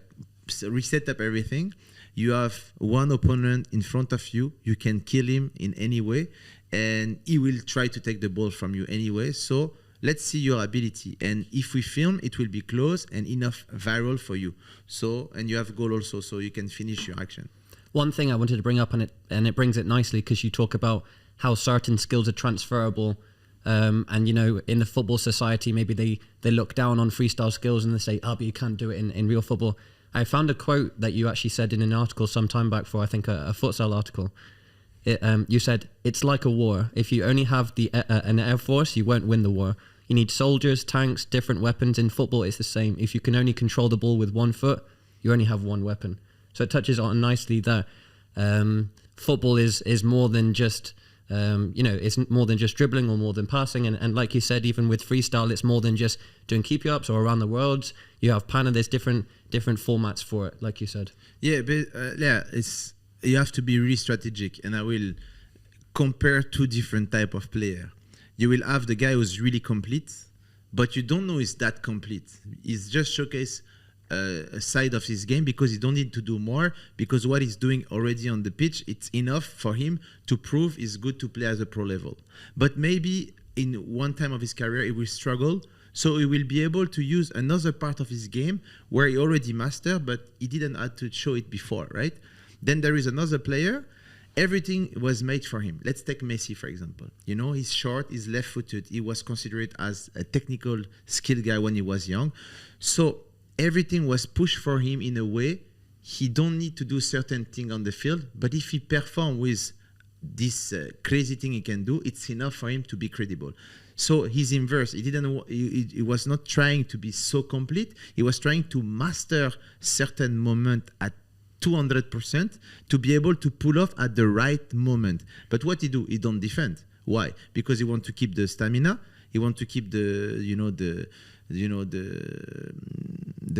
reset up everything. You have one opponent in front of you. You can kill him in any way, and he will try to take the ball from you anyway. So let's see your ability. And if we film, it will be close and enough viral for you. So, and you have goal also, so you can finish your action. One thing I wanted to bring up, and it brings it nicely, because you talk about how certain skills are transferable. And in the football society, maybe they look down on freestyle skills and they say, but you can't do it in real football. I found a quote that you actually said in an article some time back for, I think, a futsal article. You said, "It's like a war. If you only have an air force, you won't win the war. You need soldiers, tanks, different weapons. In football, it's the same. If you can only control the ball with 1 foot, you only have one weapon." So it touches on nicely that football is more than just, it's more than just dribbling or more than passing. And like you said, even with freestyle, it's more than just doing keepy-ups or around the worlds. You have Pana, there's different formats for it, like you said. Yeah, but you have to be really strategic. And I will compare two different type of player. You will have the guy who's really complete, but you don't know he's that complete. He's just showcase a side of his game because he don't need to do more, because what he's doing already on the pitch, it's enough for him to prove he's good to play at the pro level. But maybe in one time of his career, he will struggle. So he will be able to use another part of his game where he already mastered, but he didn't have to show it before, right? Then there is another player. Everything was made for him. Let's take Messi, for example. He's short, he's left-footed. He was considered as a technical skill guy when he was young. So everything was pushed for him in a way he don't need to do certain thing on the field. But if he perform with this crazy thing he can do, it's enough for him to be credible. So he's inverse. He was not trying to be so complete. He was trying to master certain moment at 200% to be able to pull off at the right moment. But what he do? He don't defend. Why? Because he want to keep the stamina. He want to keep the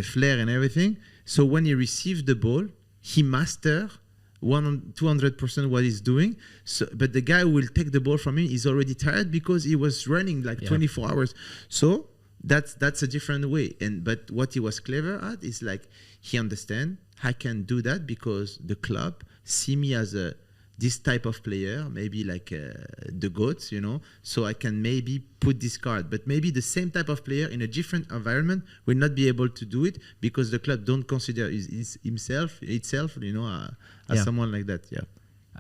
flair and everything. So when he receives the ball, he master 200% what he's doing. So, but the guy who will take the ball from him is already tired because he was running like 24 hours. So that's a different way. But what he was clever at is like he understand I can do that because the club see me as this type of player, maybe like the GOAT, so I can maybe put this card. But maybe the same type of player in a different environment will not be able to do it because the club don't consider itself, as someone like that. Yeah.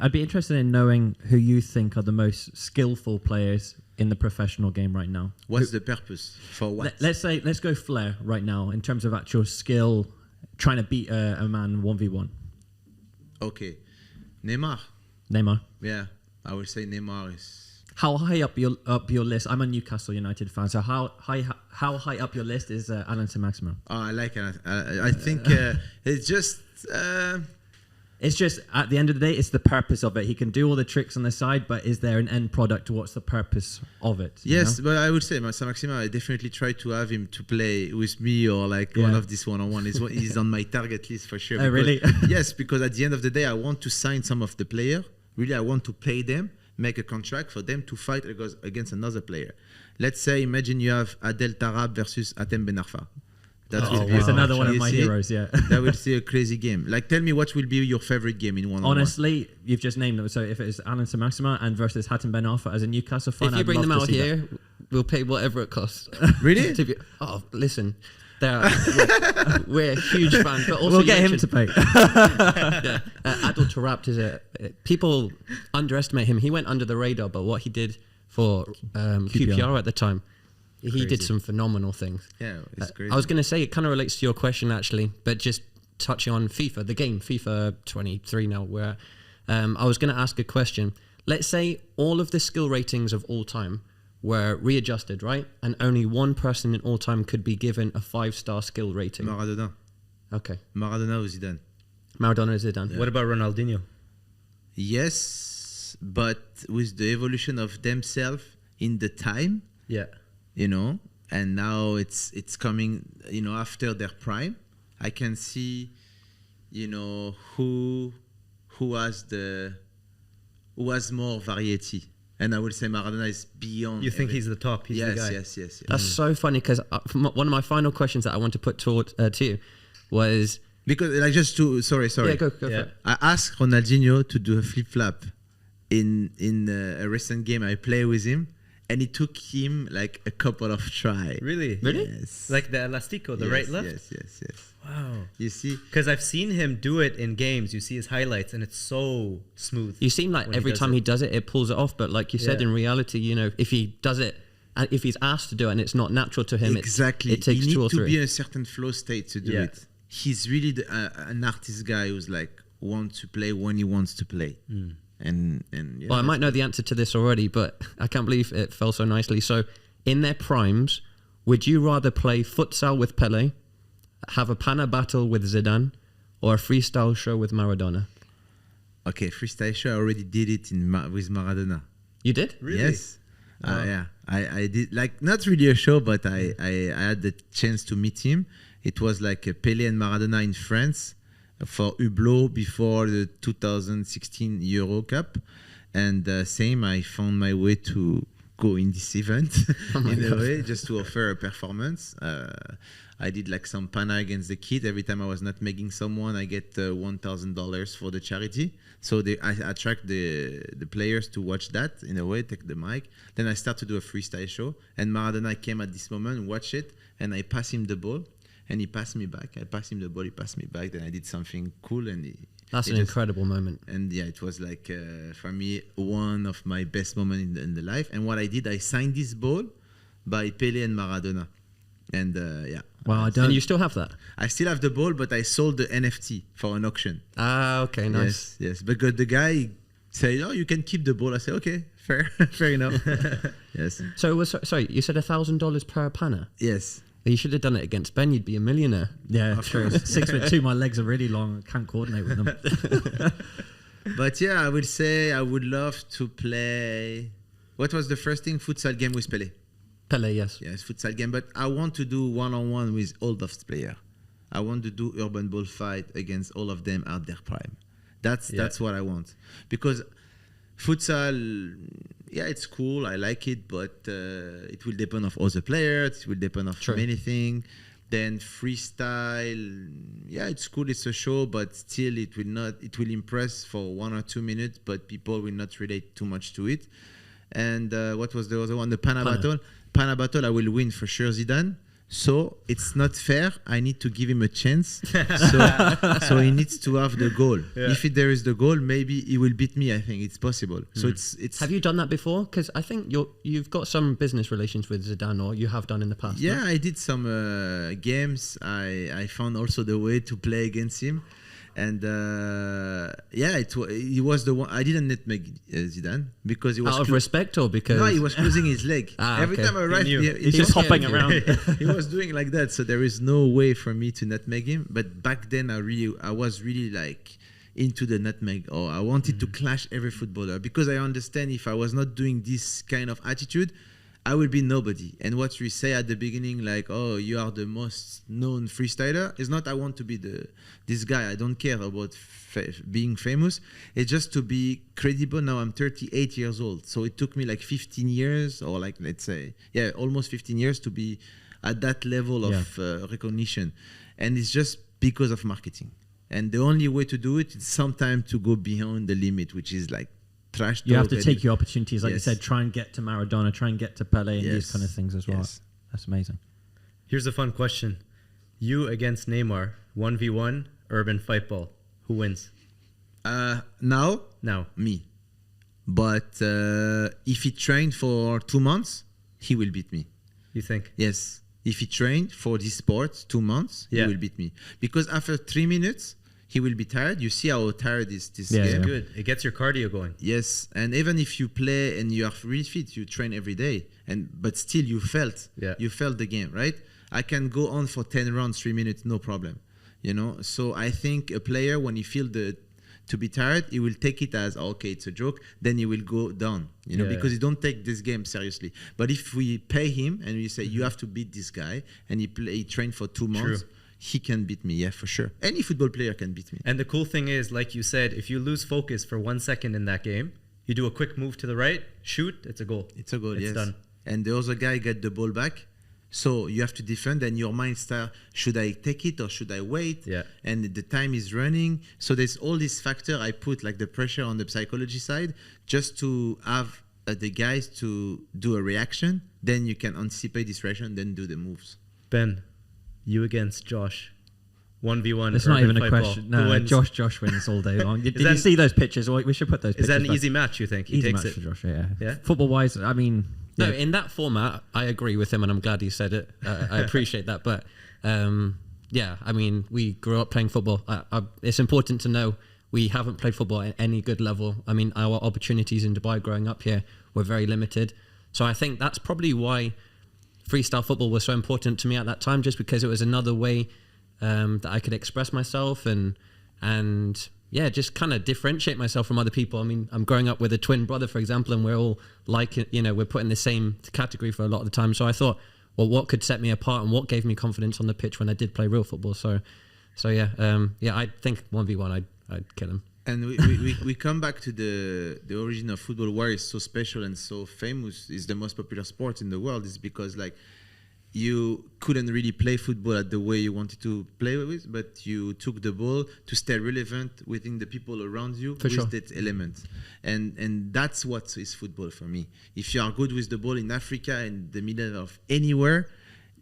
I'd be interested in knowing who you think are the most skillful players in the professional game right now. What's the purpose? For what? Let's go flair right now in terms of actual skill, trying to beat a man 1v1. Okay. Neymar. Yeah, I would say Neymar is. How high up your list? I'm a Newcastle United fan, so how high up your list is Alain Saint-Maximin? Oh, I like it. I think it's just. It's just at the end of the day, it's the purpose of it. He can do all the tricks on the side, but is there an end product? What's the purpose of it? Yes, but I would say Saint-Maximin, I definitely try to have him to play with me or like one of these one-on-one. He's on my target list for sure. Oh, really? Yes, because at the end of the day, I want to sign some of the player. Really, I want to pay them, make a contract for them to fight against another player. Let's say, imagine you have Adel Tarab versus Atem Ben Arfa. That's another one of my heroes, yeah. That will be a crazy game. Like, tell me what will be your favorite game in one-on-one. Honestly, you've just named them. So if it is Alain Saint-Maximin and versus Hatem Ben Arfa as a Newcastle fan, if you bring them out here, we'll pay whatever it costs. Really? Listen. We're a huge fan, but also we'll get him to pay. Adel Tarabt is people underestimate him. He went under the radar, but what he did for QPR at the time, he did some phenomenal things. Yeah, it's crazy. I was going to say it kind of relates to your question actually, but just touching on FIFA, the game FIFA 23 now. Where I was going to ask a question. Let's say all of the skill ratings of all time were readjusted, right? And only one person in all time could be given a 5-star skill rating. Maradona. Okay. Maradona or Zidane? Maradona or Zidane. Yeah. What about Ronaldinho? Yes, but with the evolution of themselves in the time, and now it's coming, after their prime, I can see, who has more variety. And I would say Maradona is beyond. You think he's the top? He's the guy. Yes. That's so funny because one of my final questions that I want to put to you was because sorry. Yeah, go for it. I asked Ronaldinho to do a flip flap in a recent game. I play with him, and it took him like a couple of tries. Really? Yes. Like the elastico, the right left. Yes. Wow. You see? Because I've seen him do it in games. You see his highlights, and it's so smooth. You seem like every time he does it, it pulls it off. But like you said, in reality, if he does it, and if he's asked to do it, and it's not natural to him, exactly. It takes 2 or 3. You need to be in a certain flow state to do it. He's really an artist guy who's like wants to play when he wants to play. And well, I might know the answer to this already, but I can't believe it fell so nicely. So, in their primes, would you rather play futsal with Pele, have a pana battle with Zidane, or a freestyle show with Maradona? Okay, freestyle show. I already did it with Maradona. You did? Really? Yes. Yeah. I did, like, not really a show, but I had the chance to meet him. It was like a Pele and Maradona in France for Hublot before the 2016 Euro Cup. And same, I found my way to go in this event in a way, just to offer a performance. I did like some pana against the kid. Every time I was not making someone, I get $1,000 for the charity. So I attract the players to watch that in a way, take the mic. Then I start to do a freestyle show. And Maradona came at this moment, watch it, and I pass him the ball. And he passed me back. I passed him the ball, he passed me back. Then I did something cool. And that's an incredible moment. And yeah, it was like, for me, one of my best moments in the life. And what I did, I signed this ball by Pele and Maradona. And yeah. Wow, and you still have that? I still have the ball, but I sold the NFT for an auction. Ah, okay, nice. Yes. Because the guy said, "Oh, you can keep the ball." I said, "Okay, fair enough." Yes. So sorry, you said $1,000 per pana? Yes. You should have done it against Ben. You'd be a millionaire. Yeah, true. 6'2", my legs are really long. I can't coordinate with them. But yeah, I would say I would love to play. What was the first thing? Futsal game with Pele. Pele, yes. Yes, futsal game. But I want to do one-on-one with all those players. I want to do urban ball fight against all of them at their prime. That's what I want. Because futsal, yeah, it's cool. I like it, but it will depend of other players. It will depend of many things. Then freestyle, yeah, it's cool. It's a show, but still, it will impress for 1 or 2 minutes, but people will not relate too much to it. And what was the other one? The Pana Battle. Pana Battle, I will win for sure, Zidane. So it's not fair. I need to give him a chance. So he needs to have the goal. Yeah. If there is the goal, maybe he will beat me. I think it's possible. So it's. Have you done that before? Because I think you've got some business relations with Zidane, or you have done in the past. Yeah, no? I did some games. I found also the way to play against him. And he was the one. I didn't nutmeg Zidane because he was out of respect, or because he was closing his leg every time I arrived. He's just hopping around. He was doing like that, so there is no way for me to nutmeg him. But back then, I was really like into the nutmeg, or I wanted to clash every footballer because I understand if I was not doing this kind of attitude, I will be nobody. And what we say at the beginning, like, oh, you are the most known freestyler, is not I want to be this guy. I don't care about being famous. It's just to be credible. Now I'm 38 years old. So it took me like 15 years, or like, let's say, almost 15 years to be at that level of recognition. And it's just because of marketing. And the only way to do it is sometimes to go beyond the limit, which is like, you have to take your opportunities, like you said, try and get to Maradona, try and get to Pele, and these kind of things as well. That's amazing. Here's a fun question. You against Neymar, 1v1, urban fight ball. Who wins? Now? Me. But if he trained for 2 months, he will beat me. You think? Yes. If he trained for this sport 2 months, he will beat me. Because after 3 minutes, he will be tired. You see how tired is this game? Yeah. Good. It gets your cardio going. Yes, and even if you play and you are really fit, you train every day, but still you felt the game, right? I can go on for 10 rounds, 3 minutes, no problem, So I think a player, when he feels to be tired, he will take it as okay, it's a joke. Then he will go down, because he don't take this game seriously. But if we pay him and we say you have to beat this guy, and he trained for 2 months. True. He can beat me, for sure. Any football player can beat me. And the cool thing is, like you said, if you lose focus for 1 second in that game, you do a quick move to the right, shoot, it's a goal. It's a goal, it's done. And the other guy get the ball back. So you have to defend, and your mind start, should I take it or should I wait? Yeah. And the time is running. So there's all this factor I put, like the pressure on the psychology side, just to have the guys to do a reaction. Then you can anticipate this reaction, then do the moves. Ben, you against Josh, 1v1. It's not even a question. No, Josh wins all day long. Did you see those pictures? We should put those pictures. Is that an easy match, you think? Easy match for Josh, yeah. Football-wise, I mean... No, in that format, I agree with him, and I'm glad he said it. I appreciate that. But, I mean, we grew up playing football. It's important to know we haven't played football at any good level. I mean, our opportunities in Dubai growing up here were very limited. So I think that's probably why freestyle football was so important to me at that time, just because it was another way that I could express myself and just kind of differentiate myself from other people. I mean, I'm growing up with a twin brother, for example, and we're all like, we're put in the same category for a lot of the time. So I thought, well, what could set me apart and what gave me confidence on the pitch when I did play real football? So I think 1v1, I'd kill him. And we come back to the origin of football, why it's so special and so famous, is the most popular sport in the world, is because like you couldn't really play football at the way you wanted to play with, but you took the ball to stay relevant within the people around you with that element. And that's what is football for me. If you are good with the ball in Africa, in the middle of anywhere,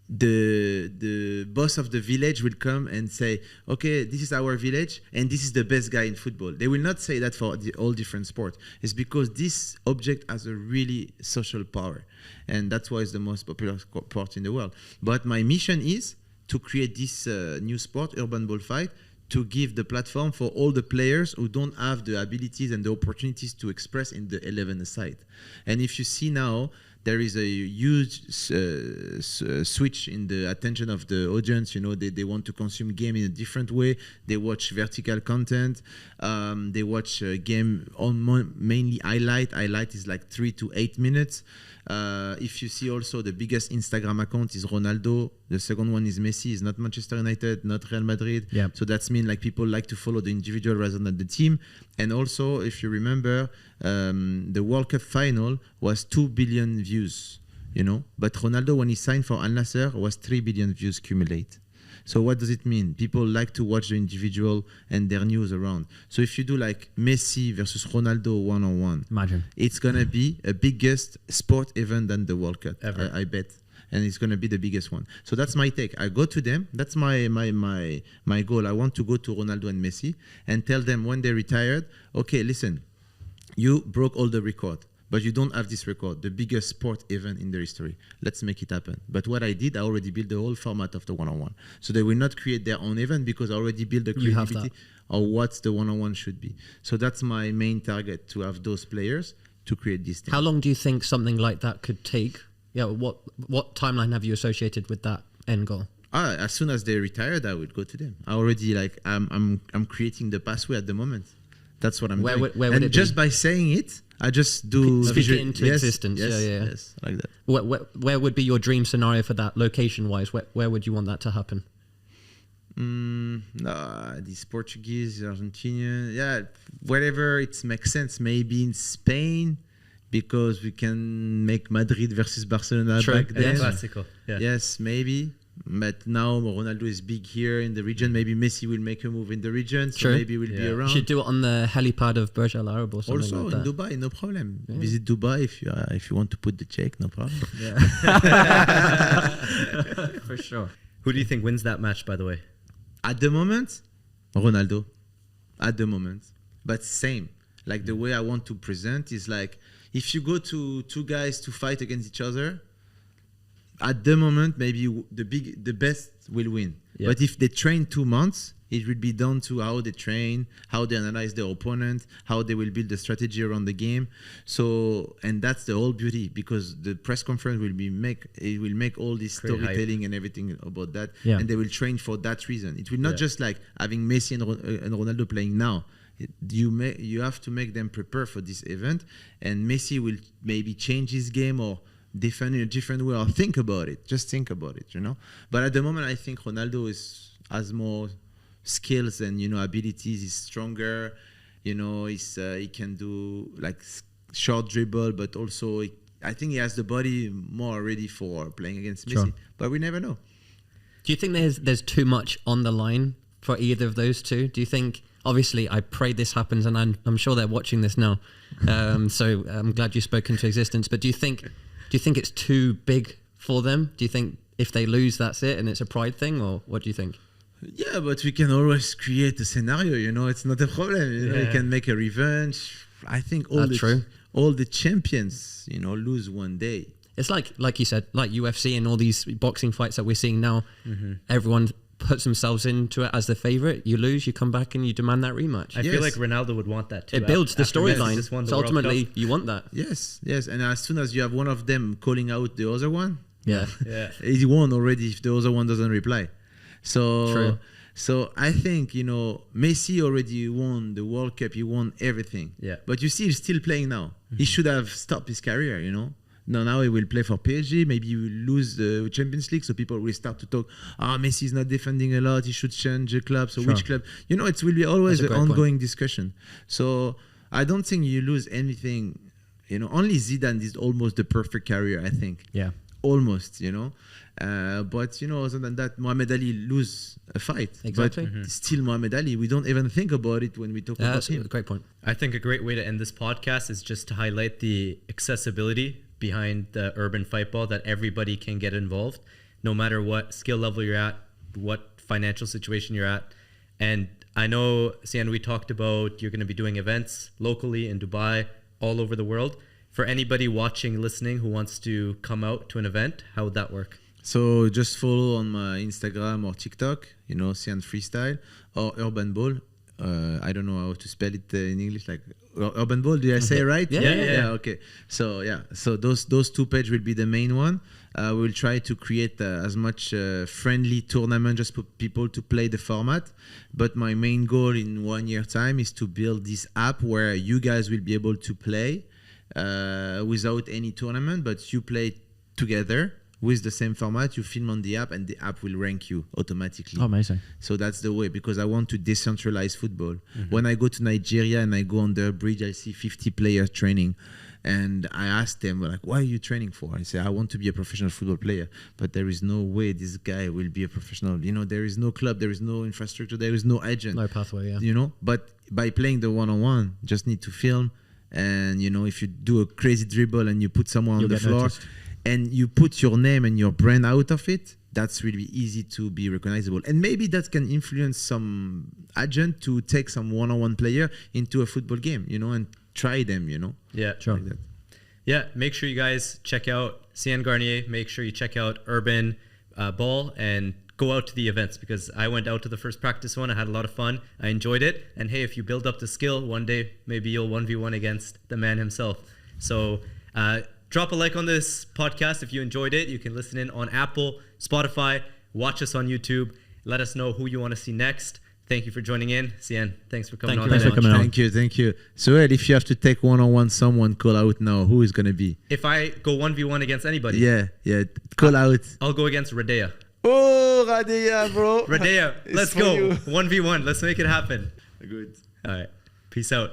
the boss of the village will come and say, okay, this is our village and this is the best guy in football. They will not say that for all different sports. It's because this object has a really social power, and that's why it's the most popular sport in the world. But my mission is to create this new sport, urban bullfight, to give the platform for all the players who don't have the abilities and the opportunities to express in the 11 side. And if you see now, there is a huge switch in the attention of the audience. They want to consume game in a different way. They watch vertical content. They watch game on mainly highlight. Highlight is like 3 to 8 minutes. If you see also the biggest Instagram account is Ronaldo. The second one is Messi. It's not Manchester United, not Real Madrid. Yeah. So that's mean like people like to follow the individual rather than the team. And also, if you remember, the World Cup final was 2 billion views. But Ronaldo, when he signed for Al Nassr, was 3 billion views cumulate. So what does it mean? People like to watch the individual and their news around. So if you do like Messi versus Ronaldo one-on-one, Imagine. it's going to be a biggest sport event than the World Cup, Ever. I bet. And it's going to be the biggest one. So that's my take. I go to them. That's my goal. I want to go to Ronaldo and Messi and tell them when they're retired, okay, listen, you broke all the record, but you don't have this record, the biggest sport event in their history. Let's make it happen. But what I did, I already built the whole format of the one-on-one. So they will not create their own event because I already built the You have creativity of what the one-on-one should be. So that's my main target, to have those players to create this thing. How long do you think something like that could take? Yeah, what timeline have you associated with that end goal? As soon as they're retired, I would go to them. I already I'm creating the pathway at the moment. That's what I'm doing. Where would and it just be? by saying it, I just do Speak it into existence. Yeah. Yes, like that. Where would be your dream scenario for that, location-wise? Where would you want that to happen? These Portuguese, Argentinian, wherever it makes sense. Maybe in Spain, because we can make Madrid versus Barcelona True. back then. Classical. Yeah. Yes, maybe. But now Ronaldo is big here in the region. Maybe Messi will make a move in the region, so True. maybe we'll be Yeah. around. You should do it on the helipad of Burj Al Arab or something Also like in that. Dubai, no problem. Visit Dubai if you want to put the check, no problem. For sure. Who do you think wins that match, by the way? At the moment, Ronaldo. At the moment, but same. Like the way I want to present is like if you go to two guys to fight against each other. At the moment, maybe the best will win. Yeah. But if they train 2 months, it will be down to how they train, how they analyze their opponent, how they will build the strategy around the game. So, and that's the whole beauty, because the press conference will make all this Create storytelling hype. and everything about that, Yeah. and they will train for that reason. It will not Yeah. just like having Messi and Ronaldo playing now. You have to make them prepare for this event, and Messi will maybe change his game or defend in a different way, or think about it. Just think about it, But at the moment, I think Ronaldo has more skills and abilities. He's stronger. He can do like short dribble, but also I think he has the body more ready for playing against Messi. Sure. But we never know. Do you think there's too much on the line for either of those two? Do you think? Obviously, I pray this happens, and I'm sure they're watching this now. So I'm glad you spoke into existence. But do you think it's too big for them? Do you think if they lose, that's it, and it's a pride thing, or what do you think? Yeah, but we can always create a scenario. It's not a problem. We can make a revenge. I think all the champions, lose one day. It's like you said, like UFC and all these boxing fights that we're seeing now. Everyone puts themselves into it as the favorite. You lose, you come back and you demand that rematch. I feel like Ronaldo would want that too. It builds the After Messi storyline. just won the So World ultimately, Cup. you want that. Yes. And as soon as you have one of them calling out the other one, Yeah. Yeah. he won already if the other one doesn't reply. So, True. So I think, Messi already won the World Cup. He won everything. Yeah. But you see, he's still playing now. He should have stopped his career, Now he will play for PSG. Maybe he will lose the Champions League. So people will start to talk, Messi is not defending a lot. He should change the club. So which club? It will be always That's a an great ongoing discussion. So I don't think you lose anything. Only Zidane did almost the perfect career, I think. Yeah. Almost, but other than that, Muhammad Ali lose a fight. Exactly. But still Muhammad Ali. We don't even think about it when we talk about That's a him. great point. I think a great way to end this podcast is just to highlight the accessibility behind the urban fightball, that everybody can get involved, no matter what skill level you're at, what financial situation you're at. And I know, Séan, we talked about you're going to be doing events locally in Dubai, all over the world. For anybody watching, listening, who wants to come out to an event, how would that work? So just follow on my Instagram or TikTok, Séan Freestyle or Urban Ball. I don't know how to spell it in English, like urban ball. Did I say it right? Yeah. Okay. So those 2 pages will be the main one. We'll try to create as much friendly tournament just for people to play the format. But my main goal in 1 year time is to build this app where you guys will be able to play without any tournament, but you play together with the same format. You film on the app, and the app will rank you automatically. Oh, amazing. So that's the way, because I want to decentralize football. When I go to Nigeria and I go on the bridge, I see 50 players training. And I ask them, like, what are you training for? I say, I want to be a professional football player. But there is no way this guy will be a professional. You know, there is no club, there is no infrastructure, there is no agent. No pathway, yeah. You know, but by playing the one-on-one, just need to film. And, you know, if you do a crazy dribble and you put someone on the floor and you put your name and your brand out of it, that's really easy to be recognizable. And maybe that can influence some agent to take some one-on-one player into a football game, you know, and try them, you know. Yeah, Sure. Like that. Yeah, make sure you guys check out Séan Garnier. Make sure you check out Urban Ball and go out to the events, because I went out to the first practice one. I had a lot of fun. I enjoyed it. And hey, if you build up the skill, one day maybe you'll 1v1 against the man himself. So drop a like on this podcast if you enjoyed it. You can listen in on Apple, Spotify, watch us on YouTube. Let us know who you want to see next. Thank you for joining in. Séan, thanks for coming Thank on. you very Thanks for much. coming on. Thank you. So, Ed, if you have to take one-on-one someone, call out now. Who is going to be? If I go 1v1 against anybody, Yeah. Call out. I'll go against Radea. Oh, Radea, bro. Radea, It's let's for go. you. 1v1. Let's make it happen. Good. All right. Peace out.